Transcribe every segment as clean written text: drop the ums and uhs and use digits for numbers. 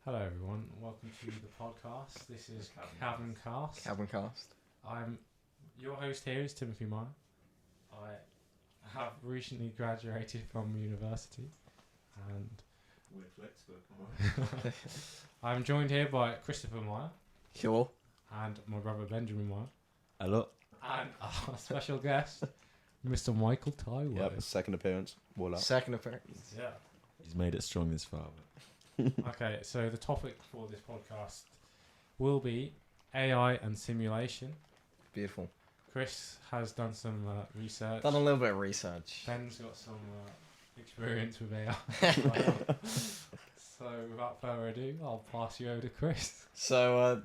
Hello everyone, welcome to the podcast. This is CabinCast. CabinCast. I'm your host here is Timothy Meyer. I have recently graduated from university and Weird flex, but come on. I'm joined here by Christopher Meyer Sure. and my brother Benjamin Meyer Hello. and our special guest, Mr. Michael Tyway. Yep, second appearance. Voila. Second appearance. Yeah. He's made it strong this far. Okay, so the topic for this podcast will be AI and simulation. Beautiful. Chris has done some research. Done a little bit of research. Ben's got some experience with AI. So without further ado, I'll pass you over to Chris. So,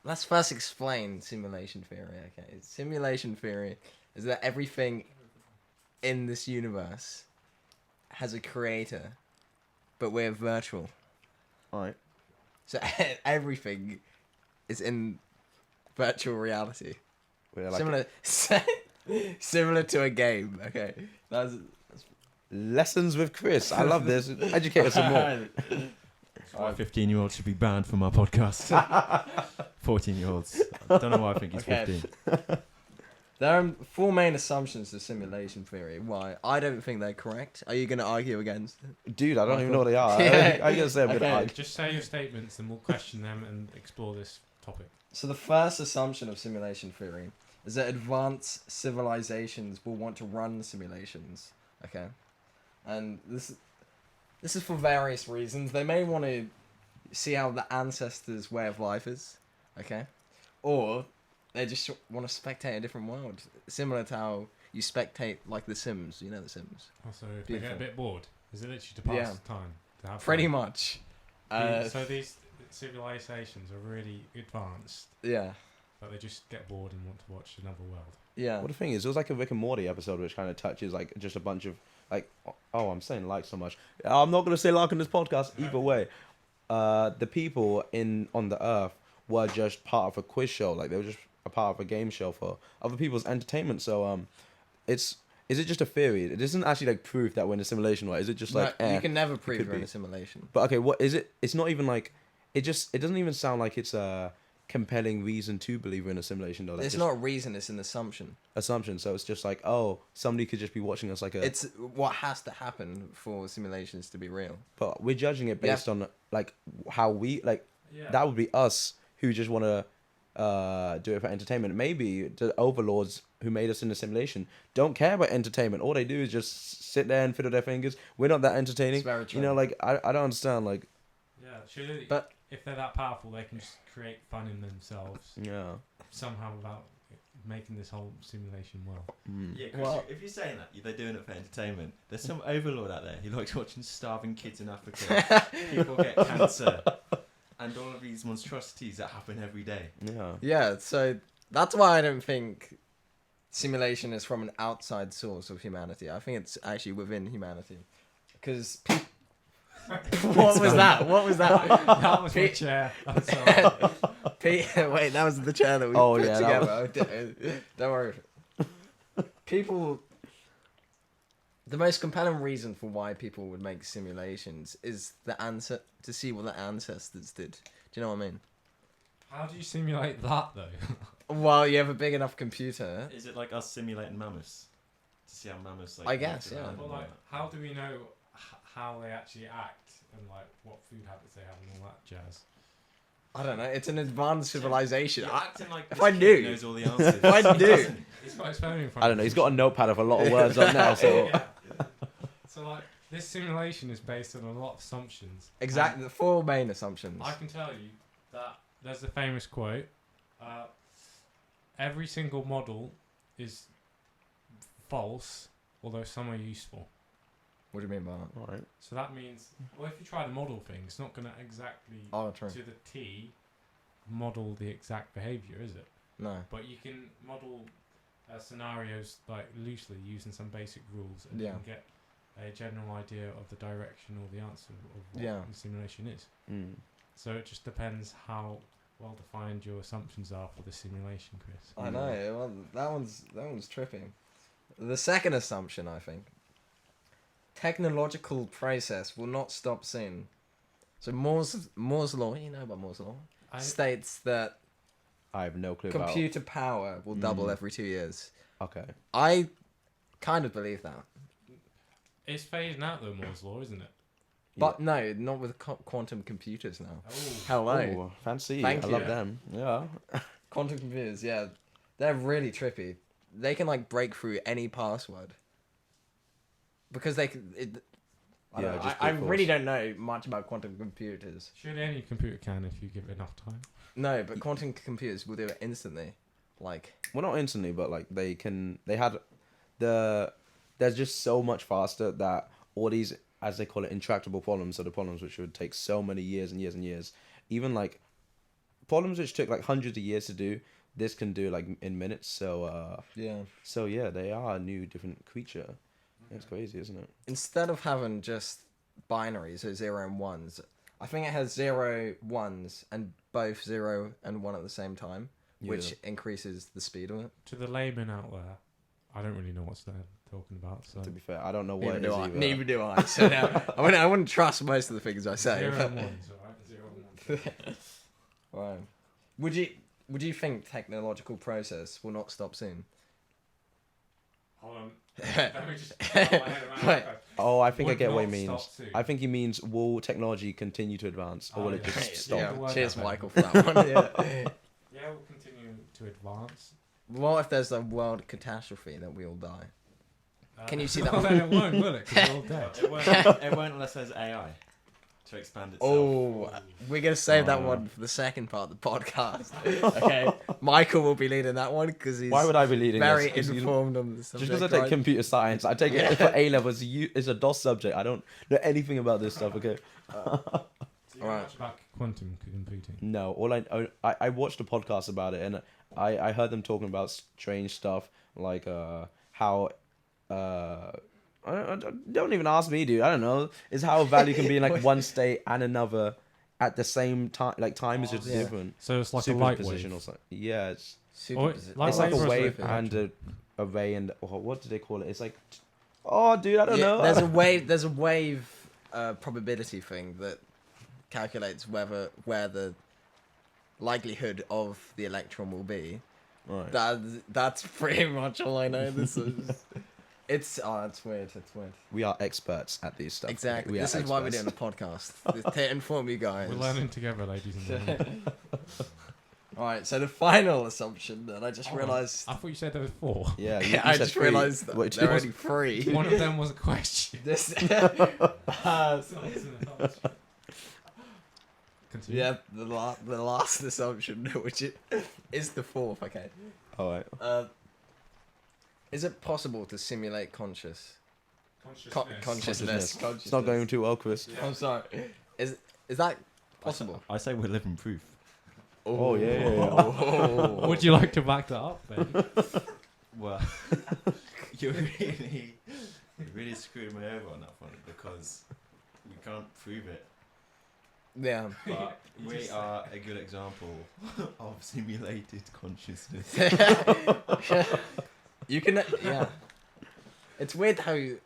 let's first explain simulation theory, okay? Simulation theory is that everything in this universe has a creator, but we're virtual. Alright. So everything is in virtual reality. We're like Similar to a game, okay? That's lessons with Chris. I love this. Educate us some more. Why 15-year-olds should be banned from our podcast. 14-year-olds. I don't know why I think he's Okay. 15. There are four main assumptions to simulation theory. Why? I don't think they're correct. Are you going to argue against it? Dude, I don't even know what they are. Yeah. I gotta say I'm Okay. gonna Just say your statements and we'll question them and explore this topic. So the first assumption of simulation theory is that advanced civilizations will want to run simulations. Okay, and this is for various reasons. They may want to see how the ancestors' way of life is. Okay, or they just want to spectate a different world, similar to how you spectate like The Sims. You know The Sims. Also, if they get a Beautiful. bit bored, is it literally to pass Yeah. the time? To have Pretty fun? much. So these civilizations are really advanced, Yeah. but they just get bored and want to watch another world. Yeah. Well, the thing is, it was like a Rick and Morty episode, which kind of touches like just a bunch of like. Oh, I'm saying like so much. I'm not gonna say like on this podcast either way. The people on the Earth were just part of a quiz show. Like they were just a part of a game show for other people's entertainment. So is it just a theory? It isn't actually like proof that we're in a simulation, right? Is it just like you can never prove could you're in be. a simulation. But okay, what is it? It's not even like it doesn't even sound like it's a compelling reason to believe we're in a simulation though. Like It's just not a reason, it's an assumption. assumption. So it's just like, oh, somebody could just be watching us like a. It's what has to happen for simulations to be real. But we're judging it based on like how we like. Yeah. That would be us who just want to do it for entertainment. Maybe the overlords who made us in the simulation don't care about entertainment. All they do is just sit there and fiddle their fingers. We're not that entertaining. It's very true. You know, like I don't understand. Like Yeah, surely. But- if they're that powerful, they can just create fun in themselves yeah. somehow without making this whole simulation well. Mm. Yeah, Chris, Well- if you're saying that, they're doing it for entertainment. There's some overlord out there who likes watching starving kids in Africa. People get cancer. And all of these monstrosities that happen every day. Yeah. Yeah, so that's why I don't think simulation is from an outside source of humanity. I think it's actually within humanity. Because what was that? What was that? That was my chair. I'm sorry. Wait, that was the chair that we Oh, put yeah, that together. Don't worry. People. The most compelling reason for why people would make simulations is to see what the ancestors did. Do you know what I mean? How do you simulate that though? Well, you have a big enough computer. Is it like us simulating mammoths? To see how mammoths like... I guess, walk yeah. around Well, and like, all that? how do we know how they actually act and like what food habits they have and all that jazz? I don't know. It's an advanced civilization. You're acting like if this I kid knew. knows all the answers. If I He knew. doesn't. He's got his phone in front. I don't know. He's got a notepad of a lot of words up now. So Yeah. So like this simulation is based on a lot of assumptions. Exactly. The four main assumptions. I can tell you that there's the famous quote: "Every single model is false, although some are useful." What do you mean by that? all right. So that means, well, if you try to model things, it's not going to exactly Oh, true. to the T model the exact behavior, is it? No. But you can model scenarios like loosely using some basic rules, and Yeah. you can get a general idea of the direction or the answer of what Yeah. the simulation is. Mm. So it just depends how well defined your assumptions are for the simulation, Chris. I know. Well, that one's tripping. The second assumption, I think, technological process will not stop soon. So Moore's law, you know about Moore's law, states that I have no clue about. computer power will double every 2 years. Okay. I kind of believe that. It's phasing out though, Moore's law, isn't it? But no, not with quantum computers now. Oh. Hello. Oh, fancy. Thank I you. love them. Yeah. Quantum computers, yeah. They're really trippy. They can like break through any password. Because they can... I, Yeah, don't know. just I brute really force. don't know much about quantum computers. Surely any computer can if you give it enough time. No, but quantum computers will do it instantly. Like... Well, not instantly, but like they had there's just so much faster that all these, as they call it, intractable problems, so the problems which would take so many years and years and years, even like problems which took like hundreds of years to do, this can do like in minutes. So yeah, they are a new different creature. It's crazy, isn't it? Instead of having just binaries, so 0 and 1s, I think it has 0, 1s, and both 0 and 1 at the same time, which increases the speed of it. To the layman out there, I don't really know what they're talking about. So To be fair, I don't know what it is either. Neither do I. So now, I wouldn't trust most of the things I say. 0 but- and 1s, alright? 0 and 1s. Right. Would you think technological process will not stop soon? Hold on. Let me just get my head around Wait. that. Oh, I think I Would get what he not means. stop soon. I think he means, will technology continue to advance, or will it yeah. just Yeah. stop? Yeah, Word cheers, that Michael, for that one. Yeah. Yeah, we'll continue to advance. What if there's a world catastrophe that we all die? Can you see that Well, one? then it won't, will it? 'Cause we're all dead. It won't unless there's AI to expand itself. Oh, we're going to save that one for the second part of the podcast. Okay, Michael will be leading that one because he's Why would I be leading very this? 'Cause informed on the Just subject. because I take right? computer science, I take it for A levels. It's a DOS subject. I don't know anything about this stuff. Okay. Do you know Alright. much about quantum computing? No, all I watched a podcast about it, and I heard them talking about strange stuff like how don't even ask me, dude. I don't know. Is how a value can be in like one state and another at the same time. Like time is just yeah. different. So it's like a light Superposition wave. or something. Yeah, it's Superposi- Light it's like waves a are wave like and a ray and what do they call it? It's like, oh, dude, I don't know. There's a wave probability thing that calculates where the likelihood of the electron will be. Right. That's pretty much all I know. This is it's weird. It's weird. We are experts at these stuff. Exactly. We are This is why we're doing experts. a podcast to inform you guys. We're learning together, ladies and gentlemen. All right. So the final assumption that I just Hold on. realized. I thought you said there was 4. Yeah, I said just three. realized that Which there are was- only 3. One of them was a question. This. Continue. Yeah, the last assumption, which is the 4th. Okay. All right. Is it possible to simulate consciousness? Consciousness. It's not going too well, Chris. Yeah. I'm sorry. Is that possible? I say we're living proof. Oh, yeah. Oh. Would you like to back that up, Ben? Well, you're really screwing me over on that one because we can't prove it. Yeah. But You we just- are a good example of simulated consciousness. You can. Yeah. It's weird how you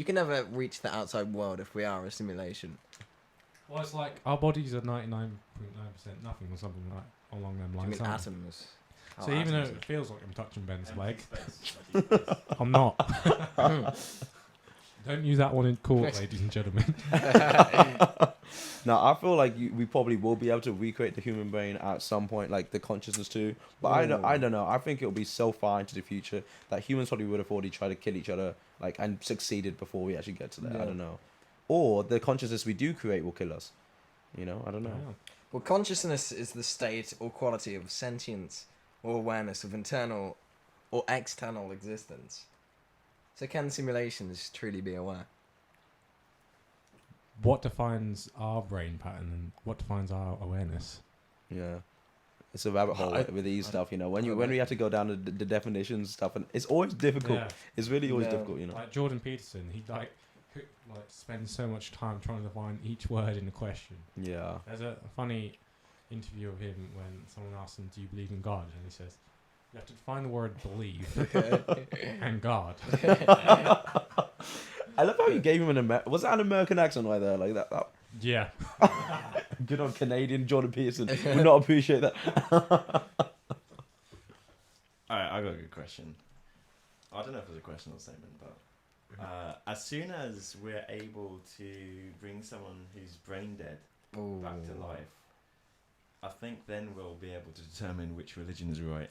can never reach the outside world if we are a simulation. Well, it's like our bodies are 99.9% nothing or something like along them Do you lines. mean aren't they? atoms? So even though it feels like I'm touching Ben's leg, I'm not. Don't use that one in court, ladies and gentlemen. Now, I feel like we probably will be able to recreate the human brain at some point, like the consciousness too. But I don't know. I think it'll be so far into the future that humans probably would have already tried to kill each other, like, and succeeded before we actually get to that. Yeah. I don't know. Or the consciousness we do create will kill us. You know, I don't know. Yeah. Well, consciousness is the state or quality of sentience or awareness of internal or external existence. So can simulations truly be aware? What defines our brain pattern and what defines our awareness? Yeah. It's a rabbit hole with these stuff, you know. When we have to go down to the definitions and stuff, and it's always difficult. Yeah. It's really always Yeah. difficult, you know. Like Jordan Peterson, he like spends so much time trying to define each word in the question. Yeah. There's a funny interview of him when someone asks him, "Do you believe in God?" and he says, "You have to define the word believe and God." I love how you gave him was that an American accent right there? Like that Yeah. Good on Canadian Jordan Peterson. Would not appreciate that. Alright, I got a good question. I don't know if it's a question or a statement, but as soon as we're able to bring someone who's brain dead back to life, I think then we'll be able to determine which religion is right.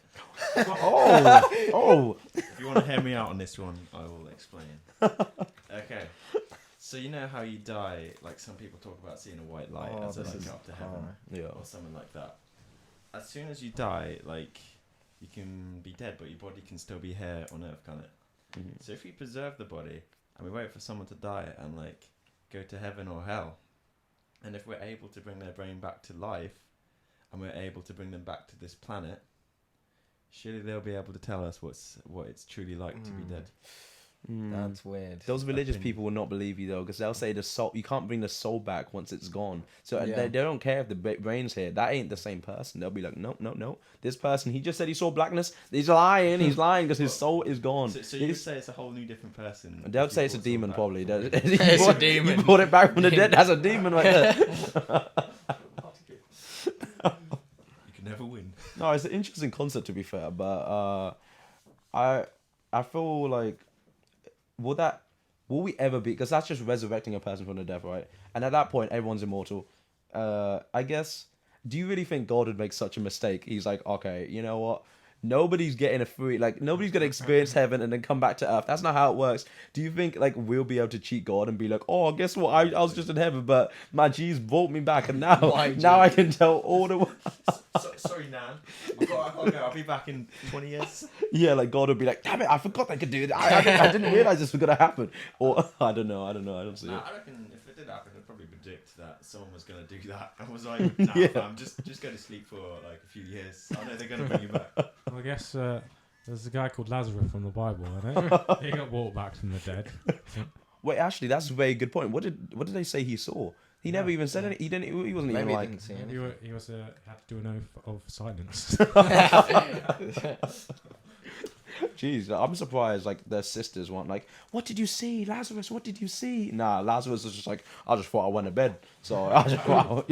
Oh. If you want to hear me out on this one, I will explain. Okay. So you know how you die, like some people talk about seeing a white light as they like up to heaven Yeah. or something like that. As soon as you die, like you can be dead, but your body can still be here on earth, can't it? Mm-hmm. So if we preserve the body and we wait for someone to die and like go to heaven or hell, and if we're able to bring their brain back to life and we're able to bring them back to this planet, surely they'll be able to tell us what it's truly like to be dead. That's weird. Those religious people will not believe you though, because they'll say the soul. You can't bring the soul back once it's gone. So they don't care if the brain's here. That ain't the same person. They'll be like, no. This person, he just said he saw blackness. He's lying. He's lying because his soul is gone. So you would say it's a whole new different person. They'll say it's a demon, probably. It's a demon. You brought it back from the dead. That's a demon right there. You can never win. No, it's an interesting concept to be fair, but I feel like will we ever be? Because that's just resurrecting a person from the death, right? And at that point, everyone's immortal. I guess. Do you really think God would make such a mistake? He's like, okay, you know what? Nobody's getting nobody's gonna experience heaven and then come back to earth. That's not how it works. Do you think like we'll be able to cheat God and be like, oh, guess what? I was just in heaven, but my G's brought me back, and now I can tell all the. Sorry, Nan. I've got to go. I'll be back in 20 years. Yeah, like God would be like, damn it, I forgot I could do that. I didn't realize this was gonna happen. Or I don't know. I don't see it. I reckon if it did happen, I'd probably predict that someone was going to do that. I was like, nah, fam, just go to sleep for like a few years. I know they're going to bring you back. Well, I guess there's a guy called Lazarus from the Bible, isn't He got brought back from the dead. Wait, actually, that's a very good point. What did they say he saw? He never even said anything. He wasn't Maybe even he like. didn't see He, anything. he was had to do an oath of silence. Jeez, I'm surprised. Like their sisters weren't like, "What did you see, Lazarus? What did you see?" Nah, Lazarus was just like, "I just thought I went to bed." So I just thought,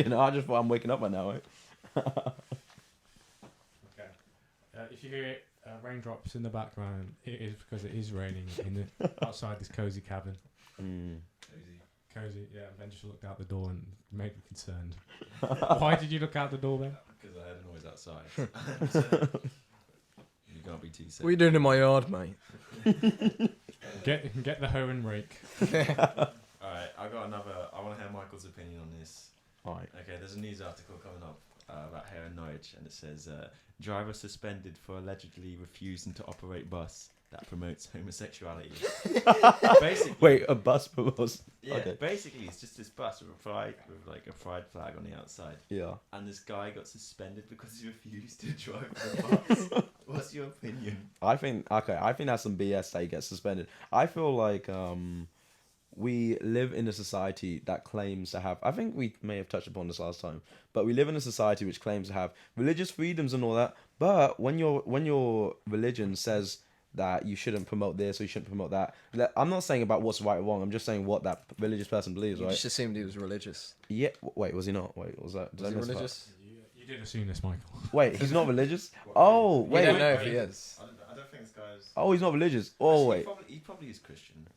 I'm waking up right now. Right? Okay. If you hear raindrops in the background, it is because it is raining outside this cozy cabin. Cozy, yeah. Ben just looked out the door and made me concerned. Why did you look out the door, Ben? Because I heard a noise outside. You can't be too safe. What are you doing in my yard, mate? Get the hoe and rake. Alright, I got another. I want to hear Michael's opinion on this. Alright. Okay, there's a news article coming up about here in Norwich, and it says driver suspended for allegedly refusing to operate bus that promotes homosexuality. Basically, Wait, a bus promotes. yeah. Okay. Basically, it's just this bus with like a pride flag on the outside, Yeah. and this guy got suspended because he refused to drive the bus. What's your opinion? I think that's some BS that he gets suspended. I feel like we live in a society that claims to have. I think we may have touched upon this last time, but we live in a society which claims to have religious freedoms and all that. But when your religion says that you shouldn't promote this or you shouldn't promote that, I'm not saying about what's right or wrong. I'm just saying what that religious person believes. You right? just assumed he was religious. Yeah. Wait, was he not? Wait, was that? Was he religious? You did assume this, Michael. Wait, he's not religious. Oh, We wait. don't know if he is. I don't think this guy's. Oh, he's not religious. Oh, Actually, wait. he probably is Christian.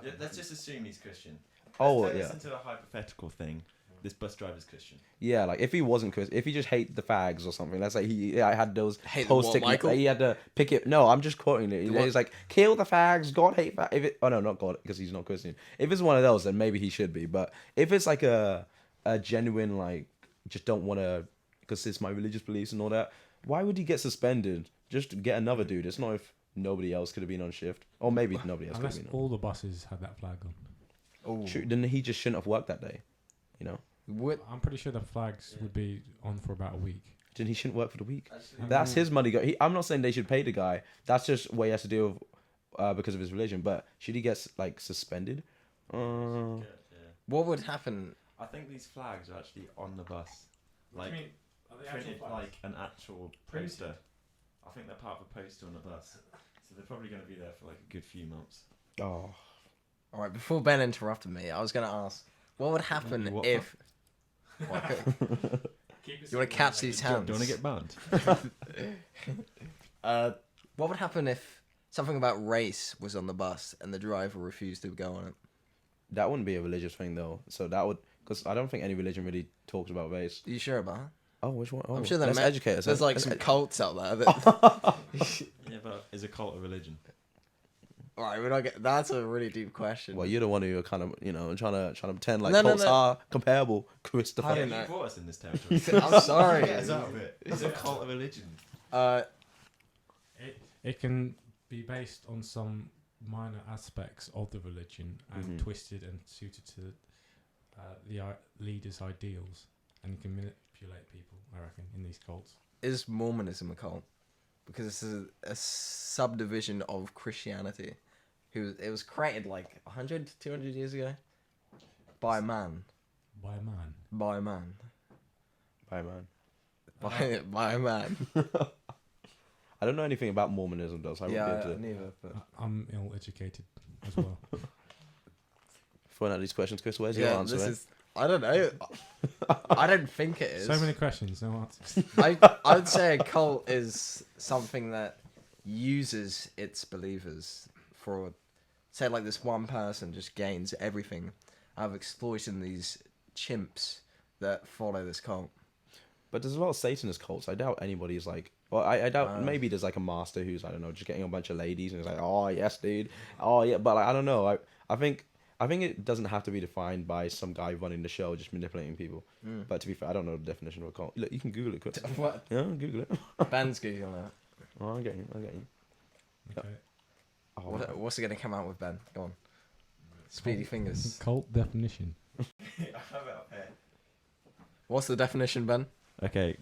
Yeah, let's just assume he's Christian. Oh, Let's yeah. listen to a hypothetical thing. This bus driver's Christian. Yeah, like if he wasn't Chris, if he just hated the fags or something, let's say I had those Hate post what, Michael? he had to pick it. No, I'm just quoting it. What? He's like, kill the fags, God hate fags. If it, oh no, not God, because he's not Christian. If it's one of those, then maybe he should be. But if it's like a genuine like, just don't want to, because it's my religious beliefs and all that, why would he get suspended? Just get another dude. It's not if nobody else could have been on shift, or maybe nobody else could Unless have been on. all the buses had that flag on. Oh, True, then he just shouldn't have worked that day. You know, what? I'm pretty sure the flags would be on for about a week. then he shouldn't work for the week. Actually, That's his money. I'm not saying they should pay the guy. That's just what he has to deal with because of his religion. But should he get like suspended? yeah. What would happen? I think these flags are actually on the bus, like printed like an actual poster. I think they're part of a poster on the bus, so they're probably going to be there for like a good few months. Oh, All right, before Ben interrupted me, I was going to ask, What would happen What if... What, you want to catch these hands? Do you want to get banned? What would happen if something about race was on the bus and the driver refused to go on it? That wouldn't be a religious thing though. So that would, because I don't think any religion really talks about race. Are you sure about it? Oh, which one? Oh, I'm sure let's educate us. there's like some cults out there that... Yeah, but is a cult a religion? Alright, we're not get... That's a really deep question. Well, you're the one who are kind of, trying to pretend like No, cults no. are comparable, Christopher. I Yeah, don't you know. brought us in this territory. I'm sorry. Get us out of it. It's a cult of religion. It can be based on some minor aspects of the religion and twisted and suited to the leader's ideals, and you can manipulate people, I reckon, in these cults. Is Mormonism a cult? Because it's a subdivision of Christianity. It was created like 100, 200 years ago by a man. By a man. By a man. Bye, man. By a man. I don't know anything about Mormonism though, so I won't be able to neither. But... I'm ill-educated as well. find out these questions. Chris, where's your answer? This is... I don't know. I don't think it is. So many questions, no answers. I would say a cult is something that uses its believers for, say, like this one person just gains everything out of exploiting these chimps that follow this cult. But there's a lot of Satanist cults. I doubt anybody's like... Well, I doubt maybe there's like a master who's, I don't know, just getting a bunch of ladies and he's like, oh, yes, dude. Oh, yeah. But like, I don't know. I think it doesn't have to be defined by some guy running the show just manipulating people. But to be fair, I don't know the definition of a cult. Look, you can Google it, Chris. What? Yeah, Google it. Ben's Googling that. Oh, I get you. Okay. Oh, What's it going to come out with, Ben? Go on. Speedy fingers. Cult definition. I have it up here. What's the definition, Ben? Okay,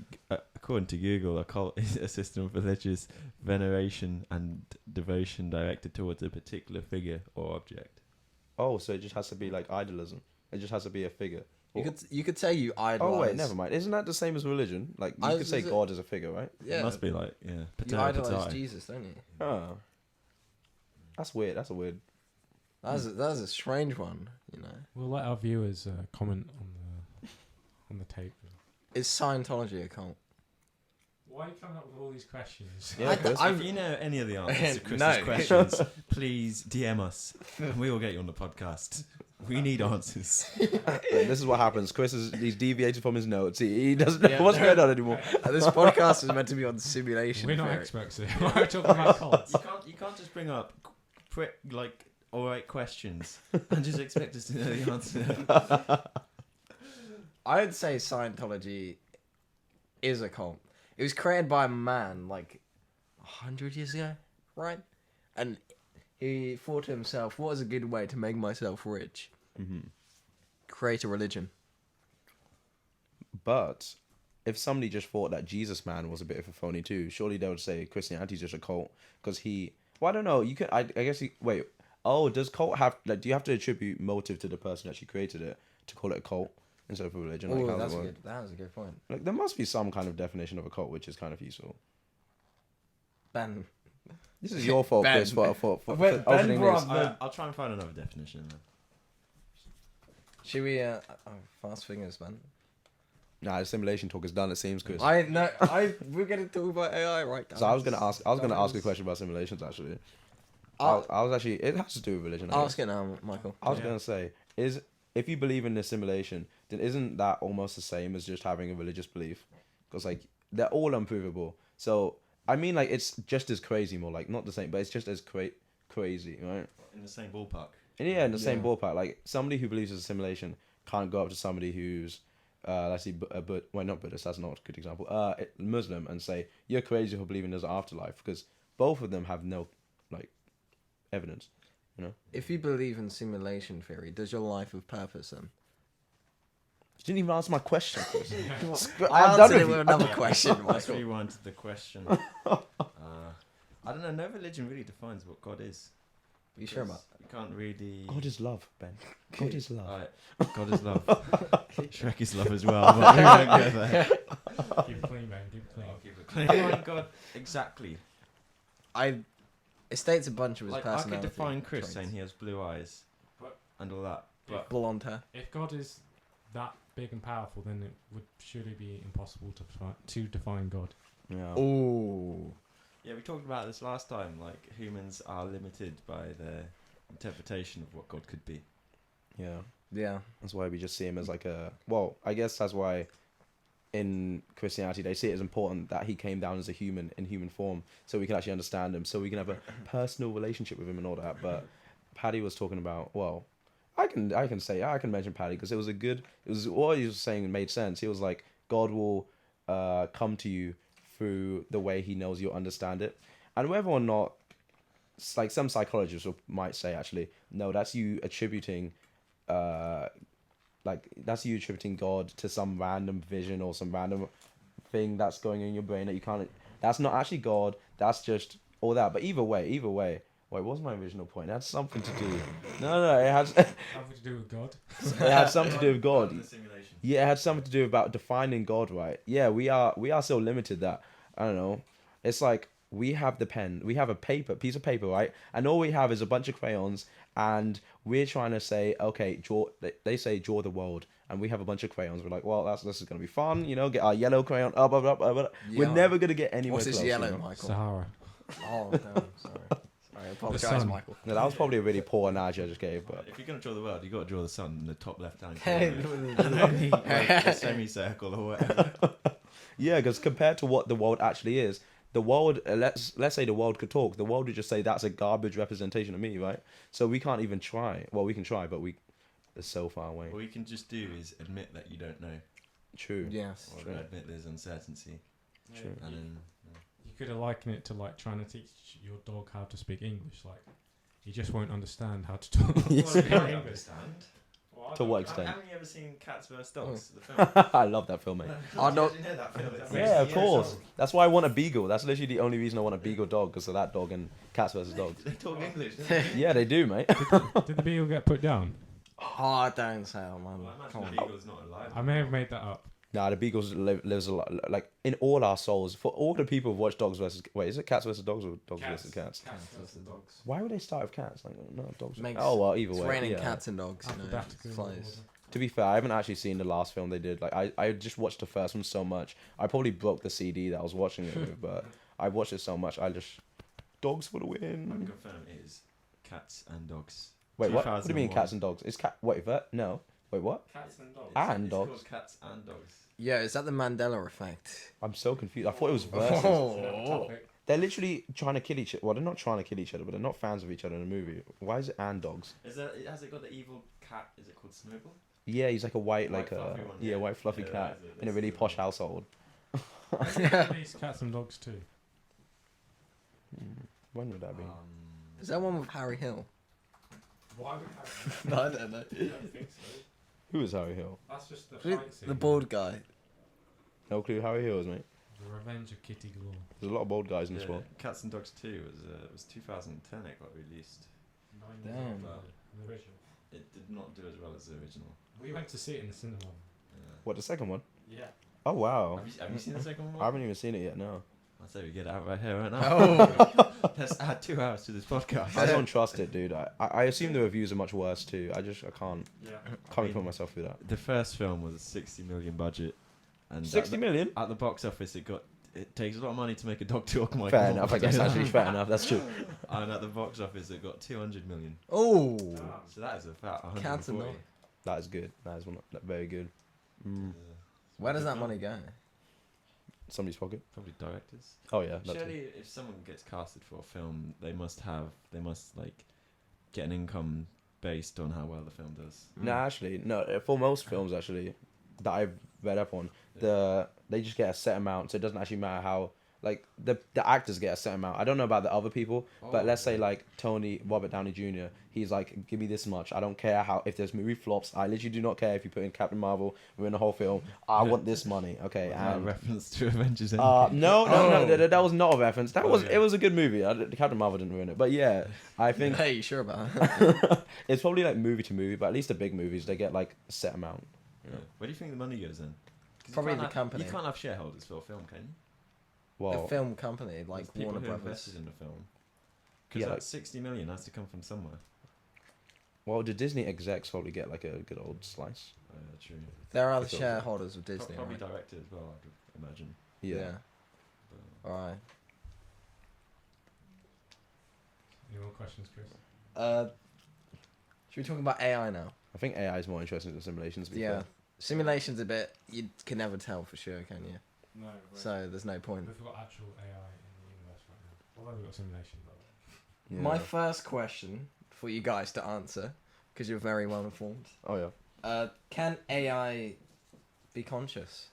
according to Google, a cult is a system of religious veneration and devotion directed towards a particular figure or object. Oh, so it just has to be like idolism. It just has to be a figure. You could say you idolize. Oh wait, never mind. Isn't that the same as religion? Like you could say God is a figure, right? Yeah. It must be like, yeah. You Potato, idolize potato. Jesus, don't you? Oh, that's weird. That's a weird. That's a strange one, you know. We'll let our viewers comment on the tape. Is Scientology a cult? Why are you coming up with all these questions? Yeah, Chris. If you know any of the answers to Chris's No. questions, please DM us and we will get you on the podcast. We need answers. This is what happens. He's deviated from his notes. He doesn't know what's going on anymore. This podcast is meant to be on simulation. We're not theory. experts here. We're talking about cults. You can't just bring up alright questions and just expect us to know the answer. I would say Scientology is a cult. It was created by a man like 100 years ago, right? And he thought to himself, what is a good way to make myself rich? Create a religion. But if somebody just thought that Jesus man was a bit of a phony too, surely they would say Christianity's just a cult because he. Well, I don't know. You can. I guess he. Wait. Oh, does cult have like? Do you have to attribute motive to the person that actually created it to call it a cult instead of a religion? Like, Oh, how's that's it work? good. That was a good point. Like, there must be some kind of definition of a cult which is kind of useful. Ben. This is your fault, Ben. Chris, for Ben opening brought this. up I'll try and find another definition then. Should we, fast fingers, man. Nah, the simulation talk is done. It seems, Chris. We're going to talk about AI right now. So I was gonna ask a question about simulations actually. I was actually, it has to do with religion. I guess. Ask it now, Michael. I was gonna say, if you believe in a simulation, then isn't that almost the same as just having a religious belief? Because like they're all unprovable. So I mean, like it's just as crazy, more like not the same, but it's just as crazy, right? In the same ballpark. And yeah, in the same ballpark. Like somebody who believes it's a simulation can't go up to somebody who's let's see, not Buddhist. That's not a good example. Muslim, and say you're crazy for believing there's an afterlife, because both of them have no like evidence. You know. If you believe in simulation theory, does your life have purpose then? You didn't even answer my question, Chris. I answered it with another question, Let's Michael. rewind to the question. I don't know. No religion really defines what God is. Are you sure about that? You can't really. God is love, Ben. God is love. Alright, God is love. Shrek is love as well. But we won't go there. Keep it clean, man. Keep it clean. I'll keep it clean. Define God exactly. It states a bunch of his Like I personality could define Chris traits. saying he has blue eyes, What? and all that. But blonde hair. If God is that big and powerful, then it would surely be impossible to define God. Yeah. Oh. yeah, we talked about this last time. Like humans are limited by their interpretation of what God could be. Yeah. Yeah. That's why we just see him as like a. Well, I guess that's why in Christianity they see it as important that he came down as a human in human form, so we can actually understand him, so we can have a personal relationship with him and all that. But Paddy was talking about. Well, I can mention Paddy because it was what he was saying made sense. He was like, God will come to you through the way he knows you'll understand it, and whether or not, like some psychologists might say, actually, no, that's you attributing God to some random vision or some random thing that's going on in your brain that you can't. That's not actually God. That's just all that. But either way. Wait, what was my original point? It had something to do. No, it had Something to do with God. it had something to do with God. The simulation. Yeah, it had something to do about defining God, right? Yeah, we are so limited that I don't know. It's like we have the pen, we have a piece of paper, right? And all we have is a bunch of crayons, and we're trying to say, okay, draw. They say draw the world, and we have a bunch of crayons. We're like, well, this is gonna be fun, get our yellow crayon up. We're Yellow. never gonna get anywhere What's close. this yellow, you know? Michael? Sahara. Oh, damn. Sorry. I apologize, sun. Michael. No, that was probably a really poor analogy I just gave, but If you're gonna draw the world, you got to draw the sun in the top left-hand Hey, corner, like a semicircle or whatever. yeah, because compared to what the world actually is, the world, let's say the world could talk, the world would just say that's a garbage representation of me, right? So we can't even try. Well, we can try, but it's so far away. What you can just do is admit that you don't know, True. yes. or True. admit there's uncertainty, True. and then You could have likened it to like trying to teach your dog how to speak English. Like, he just won't understand how to talk. understand. To what extent? Haven't you ever seen Cats vs Dogs? The film. I love that film, mate. Oh, no. Did you know that film? Yeah, of course. That's why I want a beagle. That's literally the only reason I want a beagle dog, because of that dog and Cats vs Dogs. They talk English. Don't they? Yeah, they do, mate. Did the beagle get put down? Oh, don't say, man. Well, I Come imagine on. the beagle's not alive. I may have made that up. Nah, the beagles lives a lot, like in all our souls. For all the people who've watched Dogs versus is it Cats versus Dogs or Dogs versus Cats? Cats versus dogs. Why would they start with cats? Like no dogs. Makes- Oh well, either It's way. raining yeah. cats and dogs, you know. Alphabetical It's order. close. To be fair, I haven't actually seen the last film they did. Like I just watched the first one so much. I probably broke the CD that I was watching it with, but I watched it so much. I just dogs for the I can win. confirm it is Cats and Dogs. Wait, what? What do you mean 2001. cats and dogs? It's cat. Wait, that no. Wait, what? Cats and dogs. And It's dogs. called Cats and Dogs. Yeah, is that the Mandela effect? I'm so confused. I thought it was versus. Oh. They're literally trying to kill each other. Well, they're not trying to kill each other, but they're not fans of each other in the movie. Why is it and dogs? Has it got the evil cat? Is it called Snowball? Yeah, he's like a white, White like a fluffy one, yeah, yeah. white fluffy Yeah, cat that's it, in a that's really the posh one. household. These cats and dogs too. When would that be? Is that one with Harry Hill? Why would Harry? No, I don't know. I don't think so. Who is Harry Hill? That's just the The, fight scene. the bald guy. No clue who Harry Hill is, mate. The Revenge of Kitty Galore. There's a lot of bald guys in this Yeah, world. Cats and Dogs 2 was 2010. It got released. 9 Damn. years older than the original. It did not do as well as the original. We went to see it in the cinema. Yeah. What, the second one? Yeah. Oh wow. Have you seen the second one? I haven't even seen it yet. No, I'd say we get it out right here, right now. Oh. Let's add 2 hours to this podcast. I don't trust it, dude. I assume the reviews are much worse too. I can't Yeah. even put myself through that. The first film was a 60 million budget, and 60 million? at the box office it takes a lot of money to make a dog talk. Michael. Fair enough. I guess actually fair enough. That's true. And at the box office it got 200 million. Oh. So that is about Cats and 140. dogs. That is good. That is very good. Mm. Where does that money go? Somebody's pocket. Probably directors. Oh yeah. That's Surely, if someone gets casted for a film, they must like get an income based on how well the film does. No, actually, no. For most films, actually, that I've read up on, they just get a set amount, so it doesn't actually matter how. Like the actors get a set amount. I don't know about the other people, but let's say like Robert Downey Jr. He's like, give me this much. I don't care how if this movie flops. I literally do not care if you put in Captain Marvel within the whole film. I want this money. Okay, A and reference to Avengers. no, Oh. that was not a reference. That Oh, was yeah. it was a good movie. Captain Marvel didn't ruin it, but yeah, I think Hey, you sure about it? it's probably like movie to movie. But at least the big movies, they get like a set amount. Yeah. Where do you think the money goes then? 'Cause you Probably can't the have- company. You can't have shareholders for a film, can you? The Well, film company, like There's people Warner who Brothers. invested in the film. Because Yeah, that like- 60 million has to come from somewhere. Well, the Disney execs probably get like a good old slice. True. There are the I thought so. shareholders of Disney, Probably right? directed as well, I could imagine. Yeah. But, All right. Any more questions, Chris? Should we talk about AI now? I think AI is more interesting than simulations. To be Yeah. fair. Simulation's a bit. You can never tell for sure, can you? No. So there's no point. We've got actual AI in the universe right now. Although we've got simulation, but Yeah. My first question for you guys to answer, because you're very well informed. Oh yeah. Can AI be conscious?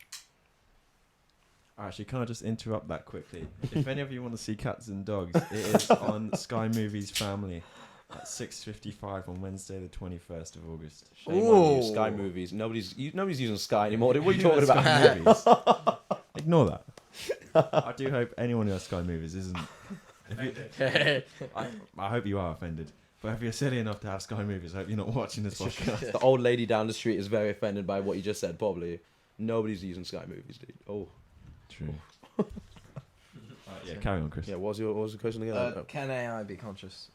Actually, can I just interrupt that quickly? If any of you want to see Cats and Dogs, it is on Sky Movies Family at 6:55 on Wednesday, the 21st of August. Shame on you, Ooh. Sky Movies. Nobody's using Sky anymore. What are you Who talking has about? Sky Movies? Ignore that. I do hope anyone who has Sky Movies isn't. I hope you are offended. But if you're silly enough to have Sky Movies, I hope you're not watching this podcast. The old lady down the street is very offended by what you just said. Probably nobody's using Sky Movies, dude. Oh. True. Yeah, carry on, Chris. Yeah. What was the question again? Can AI be conscious?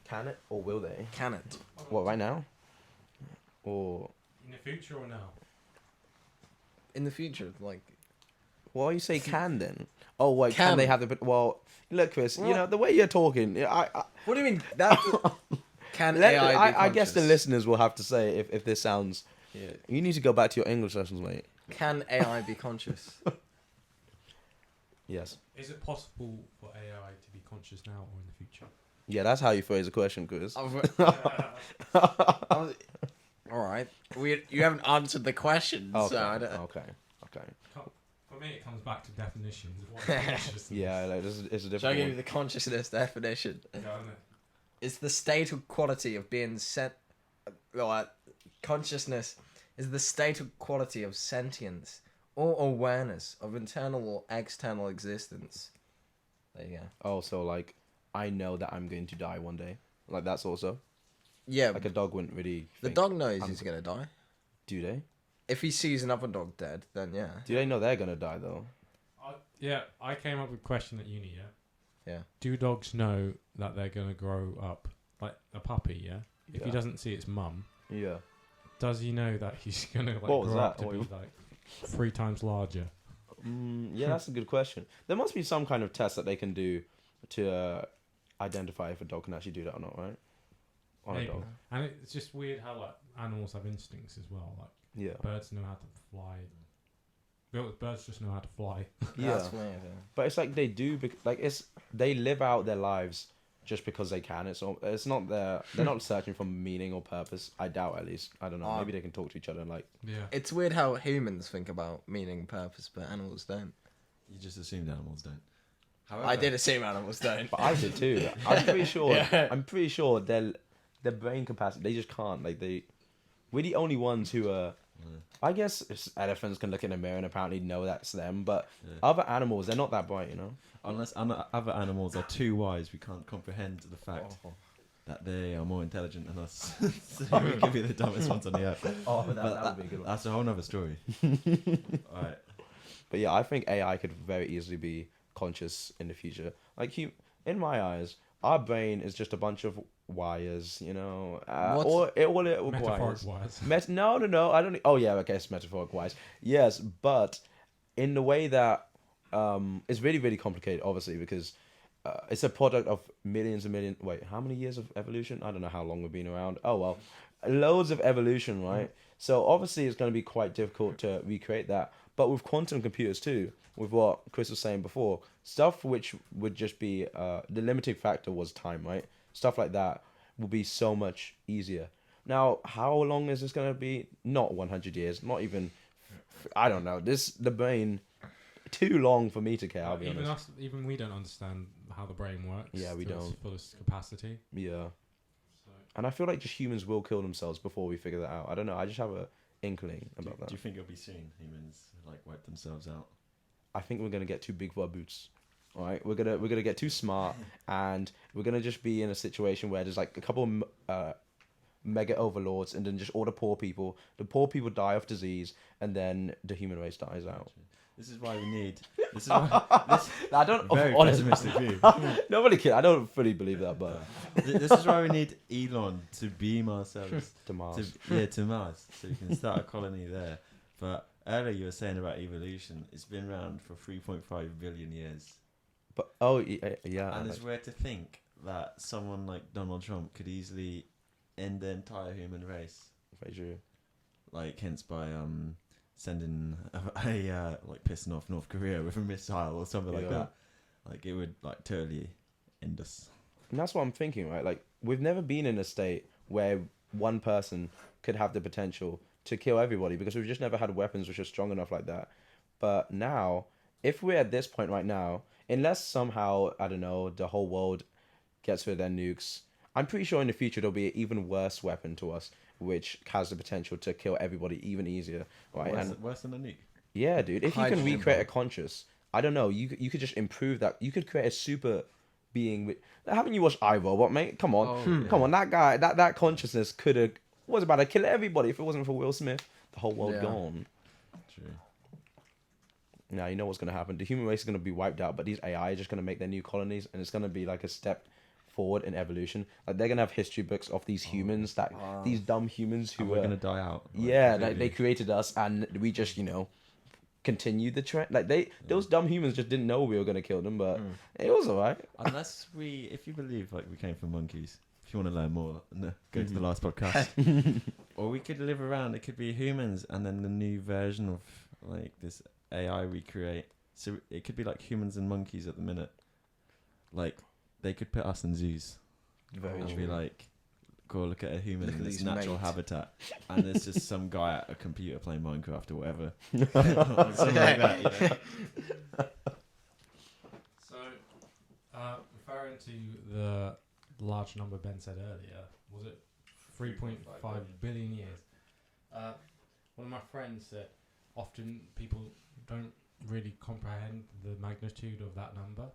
Can it or will they? Can it? What, right now? Or in the future or now? In the future, like. why you say can then? Oh wait, can Can. they have the? Well, look, Chris. What? You know the way you're talking. What do you mean? That can AI be I guess the conscious? listeners will have to say if this sounds. Yeah. You need to go back to your English lessons, mate. Can AI be conscious? Yes. Is it possible for AI to be conscious now or in the future? Yeah, that's how you phrase a question, Chris. All right. You haven't answered the question, Okay. so I don't. Okay. For me, it comes back to definitions. Of what is consciousness? Yeah, like, it's a Shall I different give you one. the consciousness definition? Go on then. It's the state or quality of being consciousness is the state or quality of sentience or awareness of internal or external existence. There you go. Oh, so like, I know that I'm going to die one day. Like that's also Yeah, like a dog wouldn't really. the think, dog knows I'm- he's gonna die. Do they? If he sees another dog dead, then yeah. Do they know they're gonna die though? I came up with a question at uni, yeah? Yeah. Do dogs know that they're going to grow up? Like a puppy, yeah? If he Yeah. doesn't see its mum, Yeah. does he know that he's going to like What was grow up that? to be like 3 times larger? Yeah, that's a good question. There must be some kind of test that they can do to identify if a dog can actually do that or not, right? On Maybe. a dog. And it's just weird how like animals have instincts as well. Like Yeah. birds know how to fly. Birds just know how to fly. Yeah. That's weird, yeah. But it's like they do, they live out their lives just because they can. It's not they're not searching for meaning or purpose. I doubt, at least. I don't know. Maybe they can talk to each other and like. Yeah. It's weird how humans think about meaning and purpose, but animals don't. You just assumed animals don't. I did assume animals don't. But I did too. I'm pretty sure. Yeah. I'm pretty sure their brain capacity. They just can't. Like we're the only ones who are. I guess elephants can look in a mirror and apparently know that's them, but other animals, they're not that bright, you know. Unless other animals are too wise, we can't comprehend the fact that they are more intelligent than us. So we could be the dumbest ones on the earth. Oh, But that would be a good one. That's a whole nother story. Alright. But yeah, I think AI could very easily be conscious in the future. Like in my eyes, our brain is just a bunch of wires, you know. All it requires. Metaphoric-wise. No. I don't. Oh yeah, I guess metaphoric wise. Yes, but in the way that it's really really complicated, obviously, because it's a product of millions and millions. Wait, how many years of evolution? I don't know how long we've been around. Oh well, loads of evolution, right? So obviously it's going to be quite difficult to recreate that. But with quantum computers too, with what Chris was saying before, stuff which would just be the limiting factor was time, right? Stuff like that will be so much easier. Now, how long is this going to be? Not 100 years, not even, I don't know. The brain, too long for me to care, I'll be honest. Even we don't understand how the brain works. Yeah, we to its don't. fullest capacity. Yeah. So. And I feel like just humans will kill themselves before we figure that out. I don't know. I just have a inkling about that. Do you think it'll be soon? Humans like wipe themselves out. I think we're gonna get too big for our boots. All right, we're gonna get too smart, and we're gonna just be in a situation where there's like a couple of mega overlords, and then just all the poor people. The poor people die of disease, and then the human race dies out. This is why we need. This is why. I don't. Very Honestly, pessimistic view. nobody can. I don't fully believe that, but This is why we need Elon to beam ourselves to Mars. to Mars, so we can start a colony there. But earlier you were saying about evolution. It's been around for 3.5 billion years. But yeah. And it's weird to think that someone like Donald Trump could easily end the entire human race. Very true. Like, hence by sending like pissing off North Korea with a missile or something like Yeah. that. Like, it would like totally end us. And that's what I'm thinking, right? Like, we've never been in a state where one person could have the potential to kill everybody because we've just never had weapons which are strong enough like that. But now, if we're at this point right now, unless somehow, I don't know, the whole world gets rid of their nukes, I'm pretty sure in the future there'll be an even worse weapon to us, which has the potential to kill everybody even easier, right? Worse than a nuke. Yeah, dude. If you can Hydrogen recreate a bomb. conscious, I don't know, you could just improve that. You could create a super being with. Haven't you watched iRobot, mate? Come on, come on. That guy, that consciousness could have was about to kill everybody if it wasn't for Will Smith. The whole world Yeah. gone. True. Now you know what's gonna happen. The human race is gonna be wiped out, but these AI are just gonna make their new colonies, and it's gonna be like a step forward in evolution. Like, they're gonna have history books of these humans that these dumb humans who And were we're gonna die out. Like, yeah, like completely. they created us, and we just continued the trend. Like those dumb humans just didn't know we were gonna kill them, but it was alright. Unless if you believe like we came from monkeys, if you want to learn more, go to the last podcast. Or we could live around. It could be humans, and then the new version of like this AI we create. So it could be like humans and monkeys at the minute. Like, they could put us in zoos Very and true. be like, go look at a human Look at in its these natural mates. habitat, and there's just some guy at a computer playing Minecraft or whatever. Something like that, you know? So, referring to the large number Ben said earlier, was it 3.5 billion years? One of my friends said often people don't really comprehend the magnitude of that number.